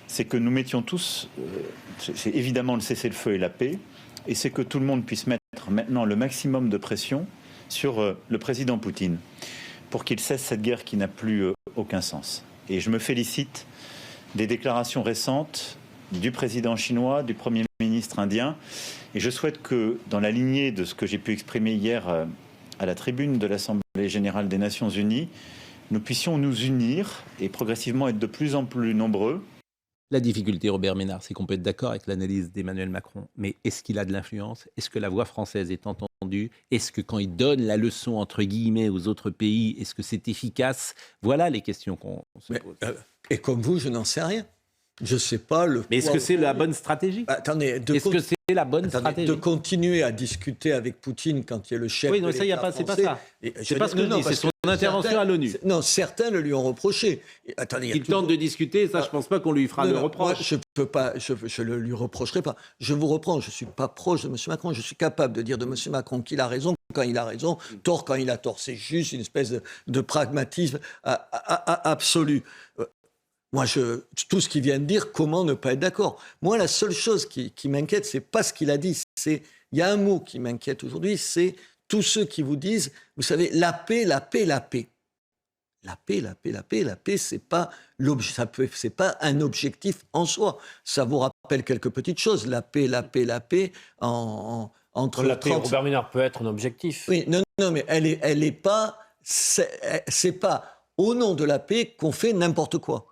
c'est que nous mettions tous, c'est évidemment le cessez-le-feu et la paix, et c'est que tout le monde puisse mettre maintenant le maximum de pression sur le président Poutine pour qu'il cesse cette guerre qui n'a plus aucun sens. Et je me félicite des déclarations récentes du président chinois, du Premier ministre indien, et je souhaite que, dans la lignée de ce que j'ai pu exprimer hier à la tribune de l'Assemblée générale des Nations unies, nous puissions nous unir et progressivement être de plus en plus nombreux. La difficulté, Robert Ménard, c'est qu'on peut être d'accord avec l'analyse d'Emmanuel Macron, mais est-ce qu'il a de l'influence? Est-ce que la voix française est entendue? Est-ce que quand il donne la leçon, entre guillemets, aux autres pays, est-ce que c'est efficace? Voilà les questions qu'on se pose. Et comme vous, je n'en sais rien. Je ne sais pas le... Mais est-ce que c'est la bonne stratégie? Attendez, est-ce que c'est la bonne stratégie? De continuer à discuter avec Poutine quand il est le chef de l'État français... Oui, non, ça, c'est pas ça. C'est pas ce que je dis, c'est son intervention à l'ONU. Non, certains le lui ont reproché. Attendez, il tente de discuter, ça, je ne pense pas qu'on lui fera le reproche. Moi, je peux pas, je le lui reprocherai pas. Je vous reprends, je ne suis pas proche de M. Macron. Je suis capable de dire de M. Macron qu'il a raison quand il a raison, tort quand il a tort. C'est juste une espèce de pragmatisme absolu. Moi, tout ce qu'il vient de dire, comment ne pas être d'accord? Moi, la seule chose qui m'inquiète, c'est pas ce qu'il a dit. Il y a un mot qui m'inquiète aujourd'hui, c'est tous ceux qui vous disent, vous savez, la paix, la paix, la paix. La paix, la paix, la paix, la paix, c'est pas un objectif en soi. Ça vous rappelle quelques petites choses. La paix, la paix, la paix, entre la paix, Robert Ménard peut être un objectif. Oui, non, mais elle est pas. C'est pas au nom de la paix qu'on fait n'importe quoi.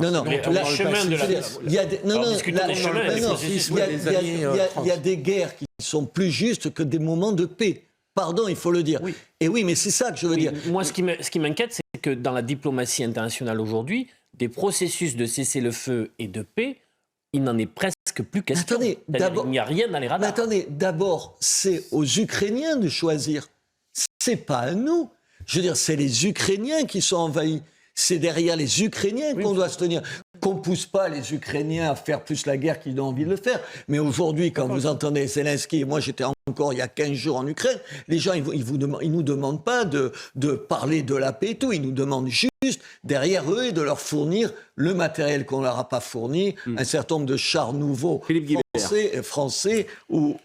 Non, le chemin de la paix. Il y a des guerres qui sont plus justes que des moments de paix. Pardon, il faut le dire. Oui. Et oui, mais c'est ça que je veux dire. Moi, ce qui m'inquiète, c'est que dans la diplomatie internationale aujourd'hui, des processus de cessez-le-feu et de paix, il n'en est presque plus question. Attendez, il n'y a rien dans les radars. Attendez, d'abord, c'est aux Ukrainiens de choisir. C'est pas à nous. Je veux dire, c'est les Ukrainiens qui sont envahis. C'est derrière les Ukrainiens qu'on doit se tenir. Qu'on ne pousse pas les Ukrainiens à faire plus la guerre qu'ils ont envie de le faire. Mais aujourd'hui, quand vous entendez Zelensky, moi j'étais encore il y a 15 jours en Ukraine, les gens, ils nous demandent pas de parler de la paix et tout. Ils nous demandent juste, derrière eux, de leur fournir le matériel qu'on ne leur a pas fourni, un certain nombre de chars nouveaux français ou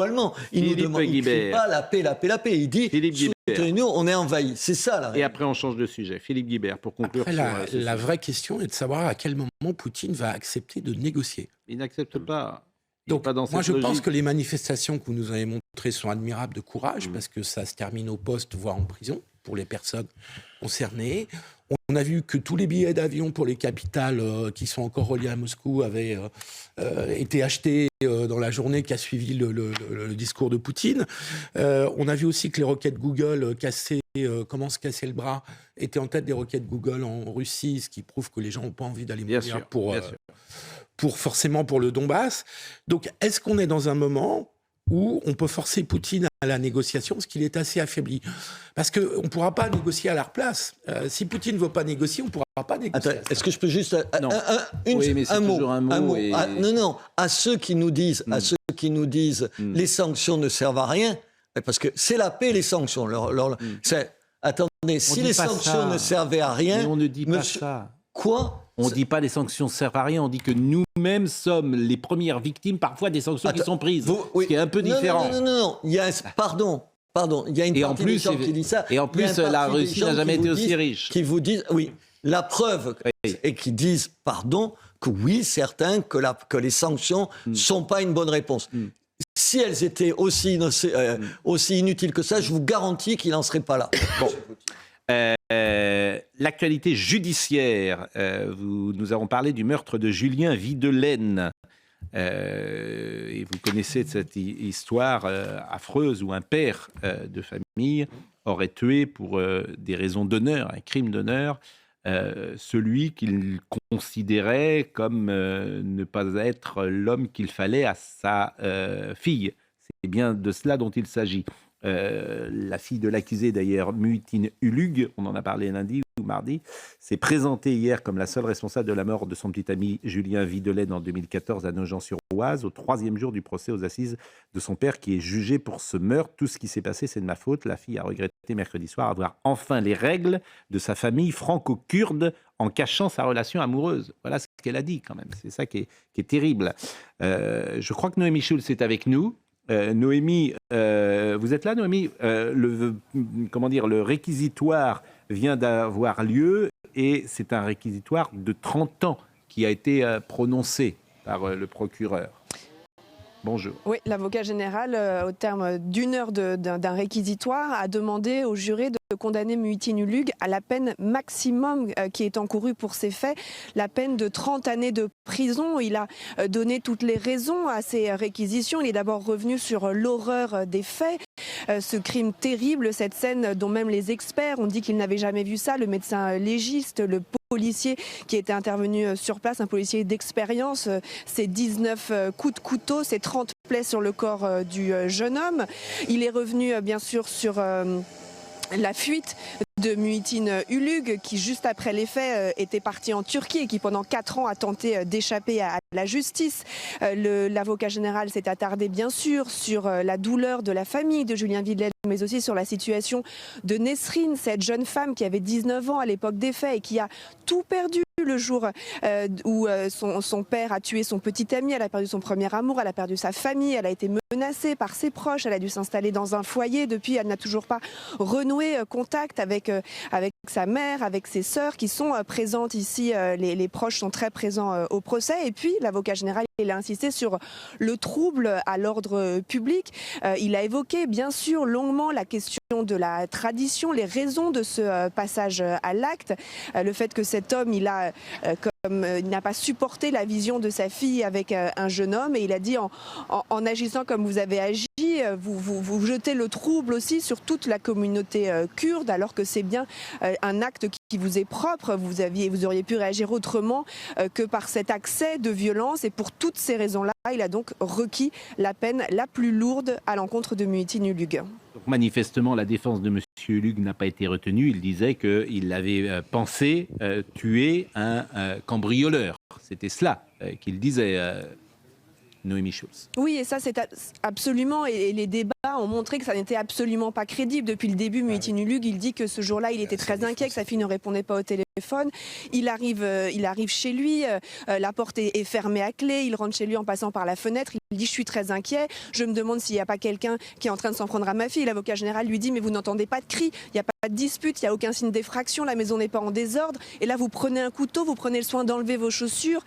allemands. Ils nous demandent pas la paix, la paix, la paix. Il dit, nous, on est envahis. C'est ça, la réalité. Et après, on change de sujet. Philippe Guibert, pour conclure. Après, la vraie question est de savoir à quel moment Poutine va accepter de négocier. Il n'accepte pas. Donc, moi, je pense que les manifestations que vous nous avez montrées sont admirables de courage, parce que ça se termine au poste, voire en prison, pour les personnes concernées. On a vu que tous les billets d'avion pour les capitales qui sont encore reliés à Moscou avaient été achetés dans la journée qui a suivi le discours de Poutine. On a vu aussi que les roquettes Google commencent à casser le bras, étaient en tête des roquettes Google en Russie, ce qui prouve que les gens n'ont pas envie d'aller mourir forcément pour le Donbass. Donc, est-ce qu'on est dans un moment où on peut forcer Poutine à la négociation parce qu'il est assez affaibli. Parce qu'on ne pourra pas négocier à leur place. Si Poutine ne veut pas négocier, on ne pourra pas négocier. Attends, est-ce que je peux juste un mot et... Non, à ceux qui nous disent, les sanctions ne servent à rien, parce que c'est la paix les sanctions. Attendez, si les sanctions ne servaient à rien, mais on ne dit pas ça. Quoi ? On ne dit pas les sanctions ne servent à rien, on dit que nous-mêmes sommes les premières victimes parfois des sanctions qui sont prises, ce qui est un peu différent. Non, il y a, pardon, il y a une partie des gens qui dit ça. Et en plus, la Russie n'a jamais été aussi riche. Qui vous disent, oui, la preuve, et qui disent, pardon, que oui, certains, que les sanctions ne sont pas une bonne réponse. Si elles étaient aussi inutiles que ça, je vous garantis qu'il n'en serait pas là. Bon. L'actualité judiciaire, nous avons parlé du meurtre de Julien Videlaine. Et vous connaissez cette histoire affreuse où un père de famille aurait tué pour des raisons d'honneur, un crime d'honneur, celui qu'il considérait comme ne pas être l'homme qu'il fallait à sa fille. C'est bien de cela dont il s'agit. La fille de l'accusé, d'ailleurs, Muhittin Ulug, on en a parlé lundi ou mardi, s'est présentée hier comme la seule responsable de la mort de son petit ami Julien Videlaine en 2014 à Nogent-sur-Oise, au 3e jour du procès aux assises de son père qui est jugé pour ce meurtre. Tout ce qui s'est passé, c'est de ma faute. La fille a regretté mercredi soir avoir enfin les règles de sa famille franco-kurde en cachant sa relation amoureuse. Voilà ce qu'elle a dit quand même. C'est ça qui est terrible. Je crois que Noémie Schulz est avec nous. Noémie, vous êtes là, Noémie? Le réquisitoire vient d'avoir lieu et c'est un réquisitoire de 30 ans qui a été prononcé par le procureur. Bonjour. Oui, l'avocat général, au terme d'une heure d'un réquisitoire, a demandé au juré de condamner Muhittin Ulug à la peine maximum qui est encourue pour ces faits, la peine de 30 années de prison. Il a donné toutes les raisons à ces réquisitions. Il est d'abord revenu sur l'horreur des faits, ce crime terrible, cette scène dont même les experts ont dit qu'ils n'avaient jamais vu ça, le médecin légiste, le policier qui était intervenu sur place, un policier d'expérience, ces 19 coups de couteau, ces 30 plaies sur le corps du jeune homme. Il est revenu bien sûr sur la fuite de Muhittin Ulug, qui juste après les faits était parti en Turquie et qui pendant 4 ans a tenté d'échapper à la justice. L'avocat général s'est attardé bien sûr sur la douleur de la famille de Julien Videlaine, mais aussi sur la situation de Nesrine, cette jeune femme qui avait 19 ans à l'époque des faits et qui a tout perdu le jour où son père a tué son petit ami. Elle a perdu son premier amour, elle a perdu sa famille, elle a été menacée par ses proches, elle a dû s'installer dans un foyer. Depuis, elle n'a toujours pas renoué contact avec sa mère, avec ses sœurs qui sont présentes ici. Les proches sont très présents au procès. Et puis, l'avocat général, il a insisté sur le trouble à l'ordre public. Il a évoqué, bien sûr, longuement la question de la tradition, les raisons de ce passage à l'acte, le fait que cet homme, il n'a pas supporté la vision de sa fille avec un jeune homme, et il a dit en agissant comme vous avez agi, vous jetez le trouble aussi sur toute la communauté kurde, alors que c'est bien un acte qui vous est propre. Vous auriez pu réagir autrement que par cet accès de violence, et pour toutes ces raisons-là, il a donc requis la peine la plus lourde à l'encontre de Muhittin Ulug. Donc, manifestement, la défense de M. Ulug n'a pas été retenue. Il disait qu'il avait pensé tuer un cambrioleur. C'était cela qu'il disait, Noémie Schulz. Oui, et ça, c'est absolument... Et les débats ont montré que ça n'était absolument pas crédible. Depuis le début, Muhittin Ulug, il dit que ce jour-là, il était très inquiet, que sa fille ne répondait pas au téléphone. Il arrive chez lui, la porte est fermée à clé, il rentre chez lui en passant par la fenêtre, il dit « je suis très inquiet, je me demande s'il n'y a pas quelqu'un qui est en train de s'en prendre à ma fille ». L'avocat général lui dit « mais vous n'entendez pas de cris, il n'y a pas de dispute, il n'y a aucun signe d'effraction, la maison n'est pas en désordre, et là vous prenez un couteau, vous prenez le soin d'enlever vos chaussures ».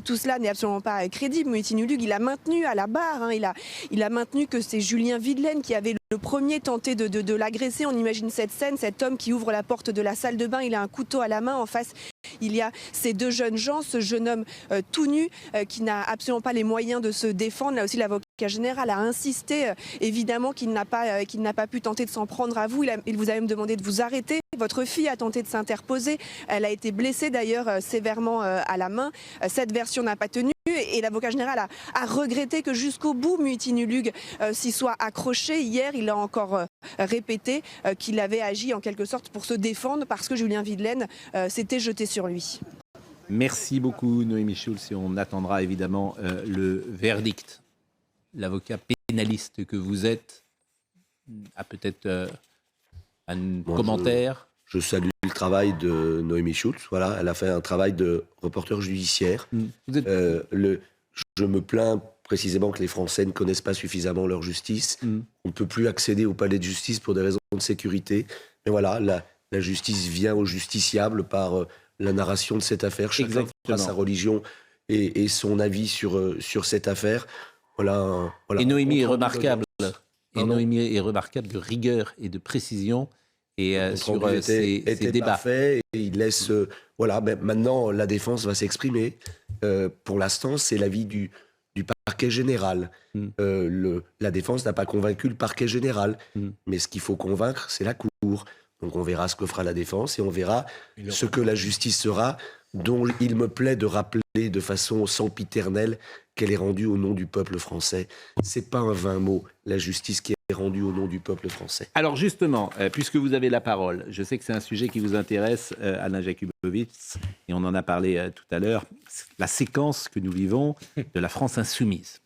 Tout cela n'est absolument pas crédible. Muhittin Ulug, il a maintenu à la barre, il a maintenu que c'est Julien Videlaine qui avait le premier tenté de l'agresser. On imagine cette scène, cet homme qui ouvre la porte de la salle de bain, il a un couteau à la main, en face il y a ces deux jeunes gens, ce jeune homme tout nu qui n'a absolument pas les moyens de se défendre. Là aussi l'avocat général a insisté, évidemment, qu'il n'a pas pu tenter de s'en prendre à vous. Il vous a même demandé de vous arrêter. Votre fille a tenté de s'interposer. Elle a été blessée d'ailleurs sévèrement à la main. Cette version n'a pas tenu. Et l'avocat général a regretté que jusqu'au bout, Mutiny Lug s'y soit accroché. Hier, il a encore répété qu'il avait agi en quelque sorte pour se défendre parce que Julien Videlaine s'était jeté sur lui. Merci beaucoup Noémie Schulz et on attendra évidemment le verdict. L'avocat pénaliste que vous êtes a peut-être un commentaire. Je salue le travail de Noémie Schulz. Voilà, elle a fait un travail de reporter judiciaire. Je me plains précisément que les Français ne connaissent pas suffisamment leur justice. On ne peut plus accéder au palais de justice pour des raisons de sécurité. Mais voilà, la justice vient aux justiciables par la narration de cette affaire. Chacun fera sa religion et son avis sur cette affaire. Voilà. Et Noémie est remarquable. Et Noémie est remarquable de rigueur et de précision. Et sur ces débats. Parfait, et il laisse. Voilà, mais maintenant, la défense va s'exprimer. Pour l'instant, c'est l'avis du parquet général. La défense n'a pas convaincu le parquet général. Mais ce qu'il faut convaincre, c'est la Cour. Donc on verra ce que fera la défense et on verra ce que la justice sera, dont il me plaît de rappeler de façon sempiternelle qu'elle est rendue au nom du peuple français. C'est pas un vain mot, la justice qui est rendue au nom du peuple français. Alors justement, puisque vous avez la parole, je sais que c'est un sujet qui vous intéresse, Alain Jakubowicz, et on en a parlé tout à l'heure, la séquence que nous vivons de la France insoumise,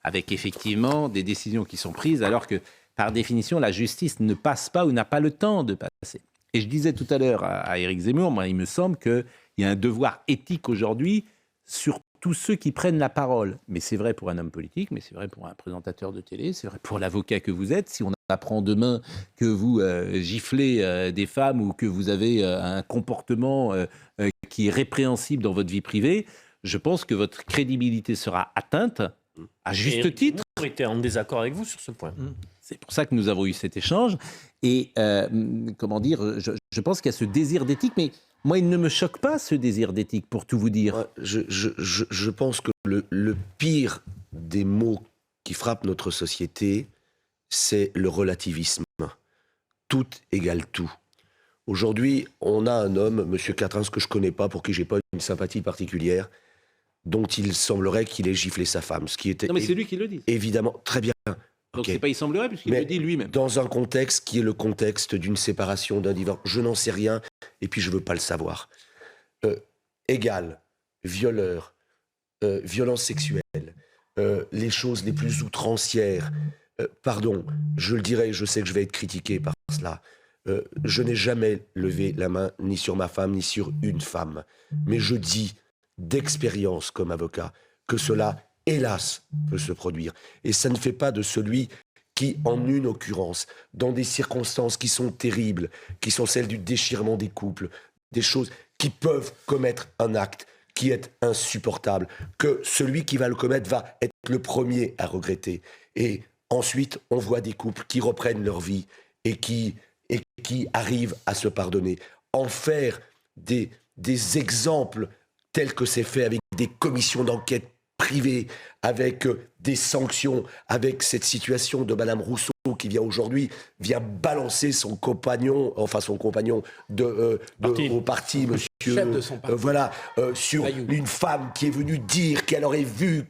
avec effectivement des décisions qui sont prises alors que, par définition, la justice ne passe pas ou n'a pas le temps de passer. Et je disais tout à l'heure à Éric Zemmour, moi, il me semble qu'il y a un devoir éthique aujourd'hui sur tous ceux qui prennent la parole. Mais c'est vrai pour un homme politique, mais c'est vrai pour un présentateur de télé, c'est vrai pour l'avocat que vous êtes. Si on apprend demain que vous giflez des femmes ou que vous avez un comportement qui est répréhensible dans votre vie privée, je pense que votre crédibilité sera atteinte, à juste titre. J'ai été en désaccord avec vous sur ce point. C'est pour ça que nous avons eu cet échange. Et comment dire, je pense qu'il y a ce désir d'éthique, mais moi, il ne me choque pas, ce désir d'éthique, pour tout vous dire. Je pense que le pire des mots qui frappent notre société, c'est le relativisme. Tout égale tout. Aujourd'hui, on a un homme, M. Catrins, que je ne connais pas, pour qui je n'ai pas une sympathie particulière, dont il semblerait qu'il ait giflé sa femme. Ce qui était non, mais c'est lui qui le dit. Évidemment, très bien. Donc c'est pas il semblerait, puisqu'il le dit lui-même. Dans un contexte qui est le contexte d'une séparation, d'un divorce, je n'en sais rien, et puis je ne veux pas le savoir. Égal, violeur, violence sexuelle, les choses les plus outrancières, pardon, je le dirai, je sais que je vais être critiqué par cela, je n'ai jamais levé la main ni sur ma femme, ni sur une femme. Mais je dis d'expérience comme avocat que cela, hélas, peut se produire. Et ça ne fait pas de celui qui, en une occurrence, dans des circonstances qui sont terribles, qui sont celles du déchirement des couples, des choses qui peuvent commettre un acte qui est insupportable, que celui qui va le commettre va être le premier à regretter. Et ensuite, on voit des couples qui reprennent leur vie et qui arrivent à se pardonner. En faire des exemples tels que c'est fait avec des commissions d'enquête privées, avec des sanctions, avec cette situation de Madame Rousseau qui vient balancer son compagnon au parti, monsieur, chef de son parti. Sur une femme qui est venue dire qu'elle aurait vu,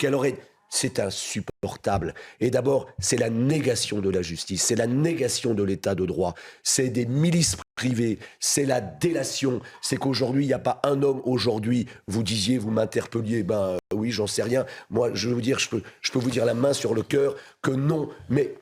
c'est insupportable. Et d'abord, c'est la négation de la justice, c'est la négation de l'état de droit, c'est des milices privées, c'est la délation. C'est qu'aujourd'hui, il n'y a pas un homme aujourd'hui, vous m'interpelliez, oui, j'en sais rien. Moi, je veux vous dire, je peux vous dire la main sur le cœur que non. Mais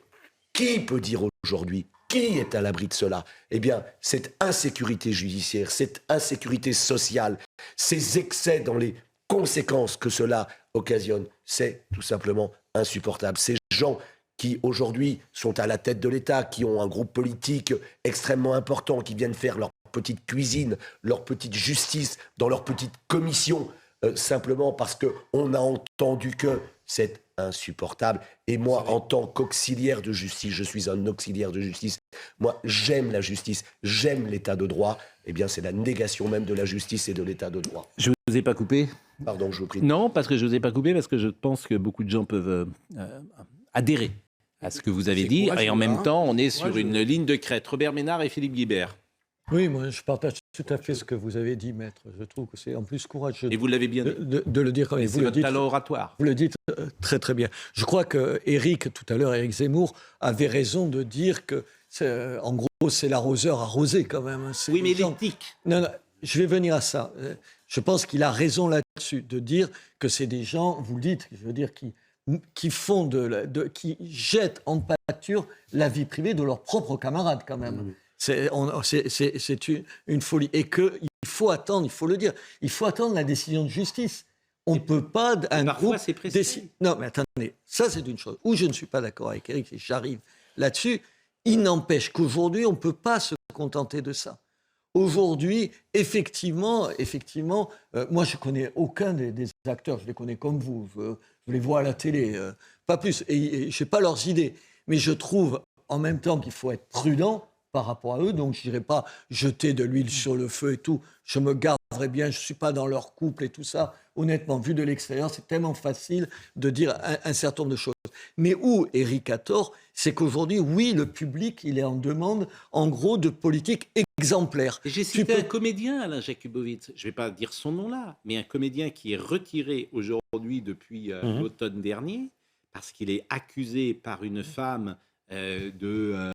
qui peut dire aujourd'hui, qui est à l'abri de cela ? Eh bien, cette insécurité judiciaire, cette insécurité sociale, ces excès dans les conséquences que cela occasionne, c'est tout simplement insupportable. Ces gens qui aujourd'hui sont à la tête de l'État, qui ont un groupe politique extrêmement important, qui viennent faire leur petite cuisine, leur petite justice, dans leur petite commission, simplement parce qu'on a entendu que c'est insupportable. Et moi, en tant qu'auxiliaire de justice, je suis un auxiliaire de justice. Moi, j'aime la justice, j'aime l'état de droit. Eh bien, c'est la négation même de la justice et de l'état de droit. Je ne vous ai pas coupé. Pardon, je vous prie. Non, parce que je ne vous ai pas coupé, parce que je pense que beaucoup de gens peuvent adhérer à ce que vous avez dit. Et en même temps, on est sur une ligne de crête. Robert Ménard et Philippe Guibert. Oui, moi je partage tout à fait ce que vous avez dit, maître. Je trouve que c'est en plus courageux. Et vous l'avez bien dit. De le dire quand même. C'est votre talent oratoire. Vous le dites très très bien. Je crois que tout à l'heure, Éric Zemmour avait raison de dire que, en gros, c'est l'arroseur arrosé quand même. Oui, mais l'éthique. Non, je vais venir à ça. Je pense qu'il a raison là-dessus, de dire que c'est des gens, vous le dites, je veux dire, qui font qui jettent en pâture la vie privée de leurs propres camarades quand même. C'est une folie. Et qu'il faut attendre, il faut le dire, il faut attendre la décision de justice. On ne peut pas... Parfois, c'est précis. Non, mais attendez, ça c'est une chose. Où je ne suis pas d'accord avec Éric, et j'arrive là-dessus, il n'empêche qu'aujourd'hui, on ne peut pas se contenter de ça. Aujourd'hui, effectivement, moi je ne connais aucun des acteurs, je les connais comme vous, je les vois à la télé, pas plus, et je n'ai pas leurs idées. Mais je trouve en même temps qu'il faut être prudent par rapport à eux, donc je n'irai pas jeter de l'huile sur le feu et tout. Je me garderai bien, je ne suis pas dans leur couple et tout ça. Honnêtement, vu de l'extérieur, c'est tellement facile de dire un certain nombre de choses. Mais où Éric a tort, c'est qu'aujourd'hui, oui, le public, il est en demande, en gros, de politique exemplaire. J'ai cité un comédien, Alain Jakubowicz, je ne vais pas dire son nom là, mais un comédien qui est retiré aujourd'hui depuis l'automne dernier, parce qu'il est accusé par une femme de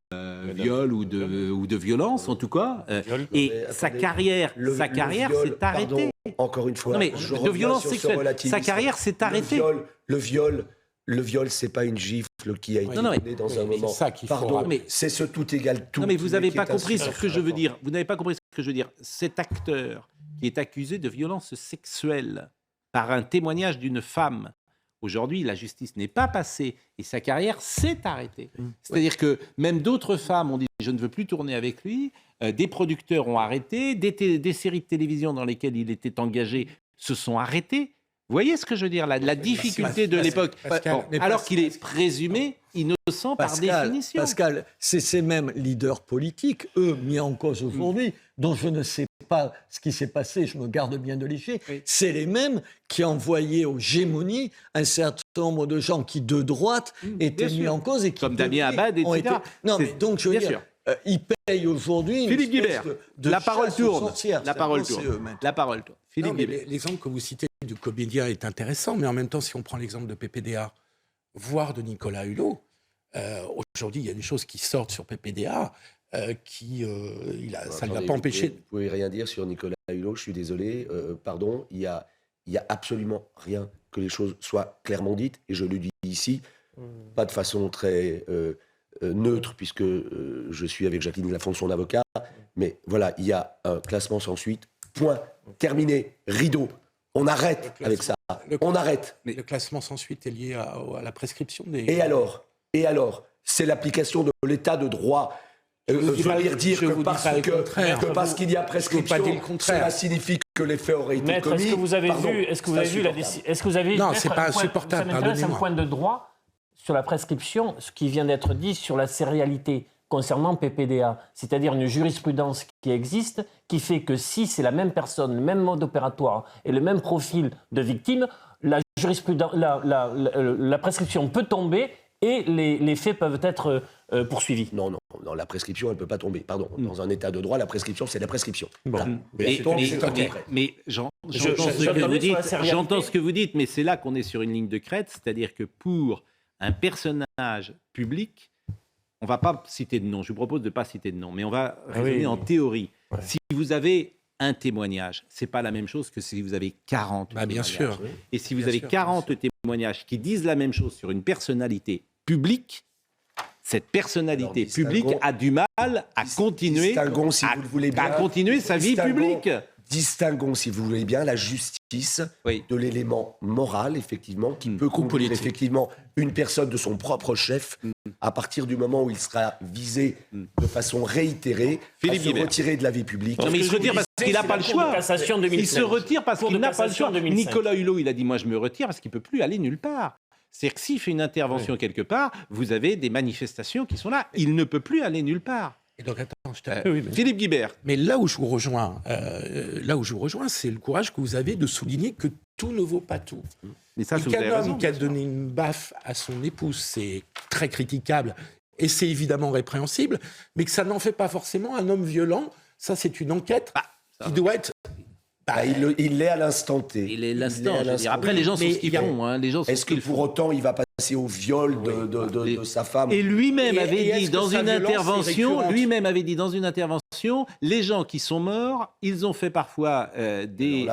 viol ou de violence en tout cas, et sa carrière s'est arrêtée. Encore une fois, non, mais de violence sexuelle, sa carrière s'est arrêtée. Le viol, c'est pas une gifle qui a été donnée dans un moment. C'est ça qu'il faut. Mais c'est ce tout égal tout. Non, mais vous n'avez pas compris ce que je veux dire. Vous n'avez pas compris ce que je veux dire. Cet acteur qui est accusé de violence sexuelle par un témoignage d'une femme. Aujourd'hui, la justice n'est pas passée et sa carrière s'est arrêtée. C'est-à-dire que même d'autres femmes ont dit « je ne veux plus tourner avec lui », des producteurs ont arrêté, des séries de télévision dans lesquelles il était engagé se sont arrêtées. Vous voyez ce que je veux dire, la difficulté de l'époque, alors qu'il est présumé innocent par définition. Pascal, c'est ces mêmes leaders politiques, eux, mis en cause aujourd'hui, dont je ne sais pas ce qui s'est passé, je me garde bien de lécher, c'est les mêmes qui envoyaient aux gémonies un certain nombre de gens qui, de droite, étaient mis en cause et qui... Comme Damien Abad, etc. Non, mais donc, je veux dire, ils payent aujourd'hui... Philippe Guibert, la parole tourne. La parole tourne. Philippe Guibert. L'exemple que vous citez du comédien est intéressant, mais en même temps, si on prend l'exemple de PPDA, voire de Nicolas Hulot, aujourd'hui, il y a des choses qui sortent sur PPDA ça ne l'a pas empêché. Vous ne pouvez rien dire sur Nicolas Hulot, je suis désolé, pardon, il y a absolument rien que les choses soient clairement dites, et je le dis ici, pas de façon très neutre, puisque je suis avec Jacqueline Lafont, son avocat, mais voilà, il y a un classement sans suite, point, terminé, rideau. On arrête avec ça. On arrête. Mais le classement sans suite est lié à la prescription des... Et alors, c'est l'application de l'état de droit. Venir dire que parce qu'il y a prescription, cela signifie que les faits auraient été commis. Est-ce que vous avez vu Non, c'est pas insupportable. Ça m'intéresse un point de droit sur la prescription, ce qui vient d'être dit sur la sérialité concernant PPDA, c'est-à-dire une jurisprudence qui existe, qui fait que si c'est la même personne, le même mode opératoire et le même profil de victime, la prescription peut tomber et les faits peuvent être poursuivis. Non, la prescription, elle ne peut pas tomber. Pardon, dans un état de droit, la prescription, c'est la prescription. Bon. Mais j'entends ce que vous dites, mais c'est là qu'on est sur une ligne de crête, c'est-à-dire que pour un personnage public, on ne va pas citer de nom, je vous propose de ne pas citer de nom, mais on va raisonner en théorie. Ouais. Si vous avez un témoignage, ce n'est pas la même chose que si vous avez 40 témoignages. Bien sûr. Et si vous avez 40 témoignages qui disent la même chose sur une personnalité publique, cette personnalité publique a du mal à continuer, à continuer sa vie publique. Distinguons, si vous voulez bien, la justice de l'élément moral, effectivement, qui peut conduire effectivement une personne de son propre chef à partir du moment où il sera visé de façon réitérée à se retirer de la vie publique. Non, mais il se retire parce qu'il n'a pas le choix. Il se retire parce qu'il n'a pas le choix. Nicolas Hulot, il a dit « moi je me retire » parce qu'il ne peut plus aller nulle part. C'est-à-dire que s'il fait une intervention quelque part, vous avez des manifestations qui sont là. Il ne peut plus aller nulle part. Et donc, attends, Philippe Guibert. Mais là où je vous rejoins, c'est le courage que vous avez de souligner que tout ne vaut pas tout. Mais ça, et qu'un homme qui a donné une baffe à son épouse, c'est très critiquable et c'est évidemment répréhensible, mais que ça n'en fait pas forcément un homme violent. Ça, c'est une enquête qui doit être... il l'est à l'instant T. Il est l'instant. Après, les gens sont ce qu'ils font. Hein. Est-ce que pour autant, il va passer au viol de sa femme? Et lui-même avait dit dans une intervention, les gens qui sont morts, ils ont fait parfois des...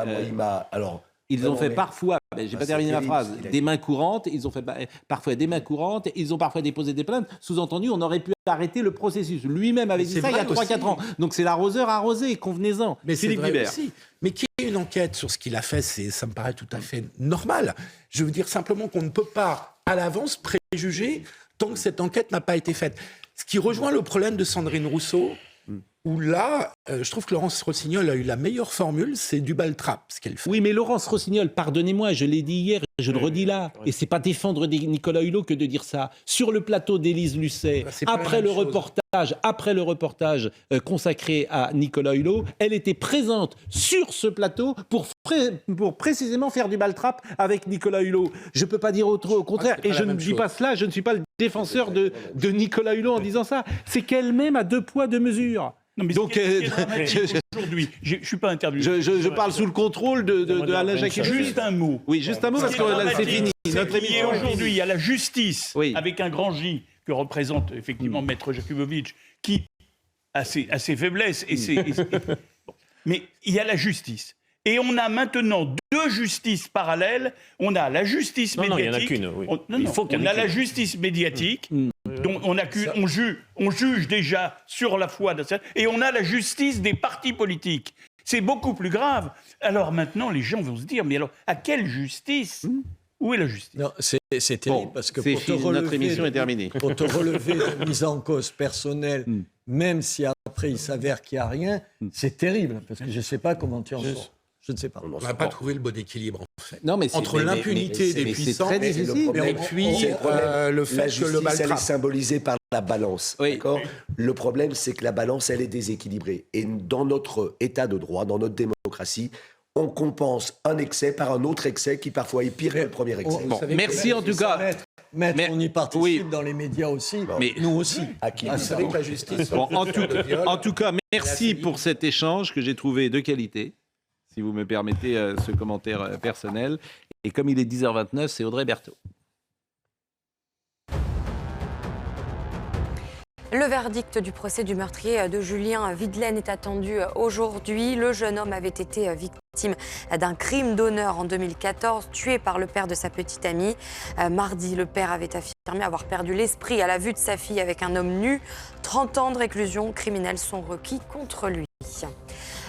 Ils ont fait parfois, j'ai pas terminé ma phrase, des mains courantes, ils ont fait parfois des mains courantes, ils ont parfois déposé des plaintes, sous-entendu, on aurait pu arrêter le processus. Lui-même avait dit ça il y a 3-4 ans. Donc c'est l'arroseur arrosé, convenez-en. Mais Philippe Guibert. Mais qu'il y ait une enquête sur ce qu'il a fait, ça me paraît tout à fait normal. Je veux dire simplement qu'on ne peut pas, à l'avance, préjuger tant que cette enquête n'a pas été faite. Ce qui rejoint le problème de Sandrine Rousseau, où là, je trouve que Laurence Rossignol a eu la meilleure formule, c'est du bal-trap, ce qu'elle fait. Oui, mais Laurence Rossignol, pardonnez-moi, je l'ai dit hier, je le redis là, et c'est pas défendre Nicolas Hulot que de dire ça. Sur le plateau d'Élise Lucet, après le reportage consacré à Nicolas Hulot, elle était présente sur ce plateau pour précisément faire du bal-trap avec Nicolas Hulot. Je peux pas dire au contraire, et je ne dis pas cela, je ne suis pas le défenseur de Nicolas Hulot en disant ça. C'est qu'elle-même a 2 poids 2 mesures. Non, mais donc, aujourd'hui, je suis pas intervenu. Je parle sous le contrôle de Alain Jacquet. Juste un mot. Oui, juste un mot parce que là, c'est fini. Notre émission aujourd'hui, il y a la justice, avec un grand J, que représente effectivement Maître Jakubowicz, qui a ses faiblesses. Mais il y a la justice. Et on a maintenant 2 justices parallèles. On a la justice médiatique. Non, il n'y en a qu'une. Oui. On a la justice médiatique. dont on juge déjà sur la foi de ça, et on a la justice des partis politiques. C'est beaucoup plus grave. Alors maintenant, les gens vont se dire, mais alors, à quelle justice ? Où est la justice ? Non, c'est terrible, parce que notre émission est terminée. Pour te relever de mise en cause personnelle, même si après il s'avère qu'il n'y a rien, c'est terrible, parce que je ne sais pas comment tu en sors. Je ne sais pas. On n'a pas trouvé le bon équilibre, en fait. Non, mais entre l'impunité des puissants et puis le fait que le justice, elle est symbolisée par la balance. Oui. D'accord. Le problème, c'est que la balance, elle est déséquilibrée. Et dans notre état de droit, dans notre démocratie, on compense un excès par un autre excès qui parfois est pire que le premier excès. Merci en tout cas. Maître, on y participe dans les médias aussi, mais nous aussi. Vous savez que la justice... En tout cas, merci pour cet échange que j'ai trouvé de qualité. Si vous me permettez ce commentaire personnel. Et comme il est 10h29, c'est Audrey Berthaud. Le verdict du procès du meurtrier de Julien Videlaine est attendu aujourd'hui. Le jeune homme avait été victime d'un crime d'honneur en 2014, tué par le père de sa petite amie. Mardi, le père avait affirmé avoir perdu l'esprit à la vue de sa fille avec un homme nu. 30 ans de réclusion criminelle sont requis contre lui.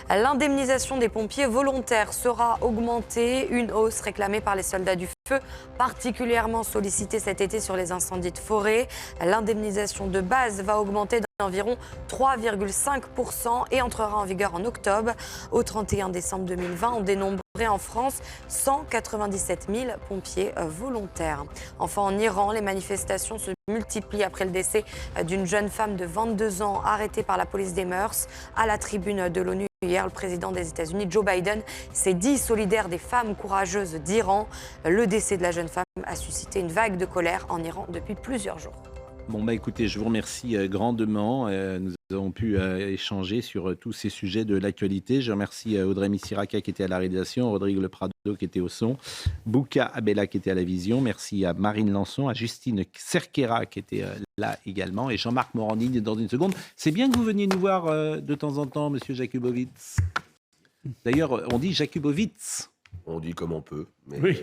L'indemnisation des pompiers volontaires sera augmentée, une hausse réclamée par les soldats du feu, particulièrement sollicitée cet été sur les incendies de forêt. L'indemnisation de base va augmenter d'environ 3,5% et entrera en vigueur en octobre. Au 31 décembre 2020, on dénombrait en France 197 000 pompiers volontaires. Enfin, en Iran, les manifestations se multiplient après le décès d'une jeune femme de 22 ans arrêtée par la police des mœurs. À la tribune de l'ONU hier, le président des États-Unis, Joe Biden, s'est dit solidaire des femmes courageuses d'Iran. Le décès de la jeune femme a suscité une vague de colère en Iran depuis plusieurs jours. Bon, écoutez, je vous remercie grandement. Nous avons pu échanger sur tous ces sujets de l'actualité. Je remercie Audrey Missiraka qui était à la réalisation, Rodrigue Le Prado qui était au son, Bouka Abella qui était à la vision. Merci à Marine Lançon, à Justine Cerquera qui était là également, et Jean-Marc Morandini dans une seconde. C'est bien que vous veniez nous voir de temps en temps, Monsieur Jakubowicz. D'ailleurs, on dit Jakubowicz. On dit comme on peut, mais, oui.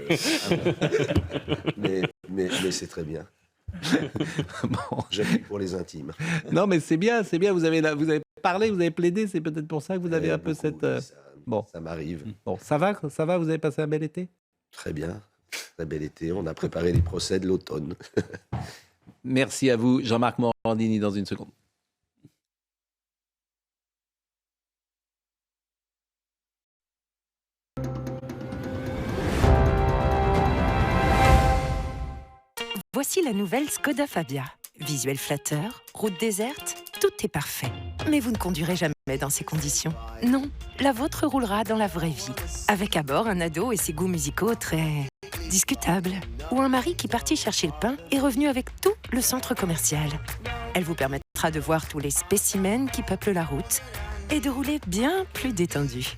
mais c'est très bien. J'appuie pour les intimes. Non, mais c'est bien. Vous avez parlé, vous avez plaidé. C'est peut-être pour ça que vous avez un peu cette. Ça m'arrive. Bon, ça va. Vous avez passé un bel été. Très bien, très bel été. On a préparé les procès de l'automne. Merci à vous, Jean-Marc Morandini, dans une seconde. Voici la nouvelle Skoda Fabia. Visuel flatteur, route déserte, tout est parfait. Mais vous ne conduirez jamais dans ces conditions. Non, la vôtre roulera dans la vraie vie. Avec à bord un ado et ses goûts musicaux très discutables. Ou un mari qui partit chercher le pain est revenu avec tout le centre commercial. Elle vous permettra de voir tous les spécimens qui peuplent la route et de rouler bien plus détendu.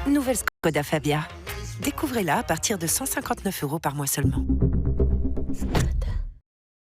Nouvelle Skoda Fabia. Découvrez-la à partir de 159 € par mois seulement.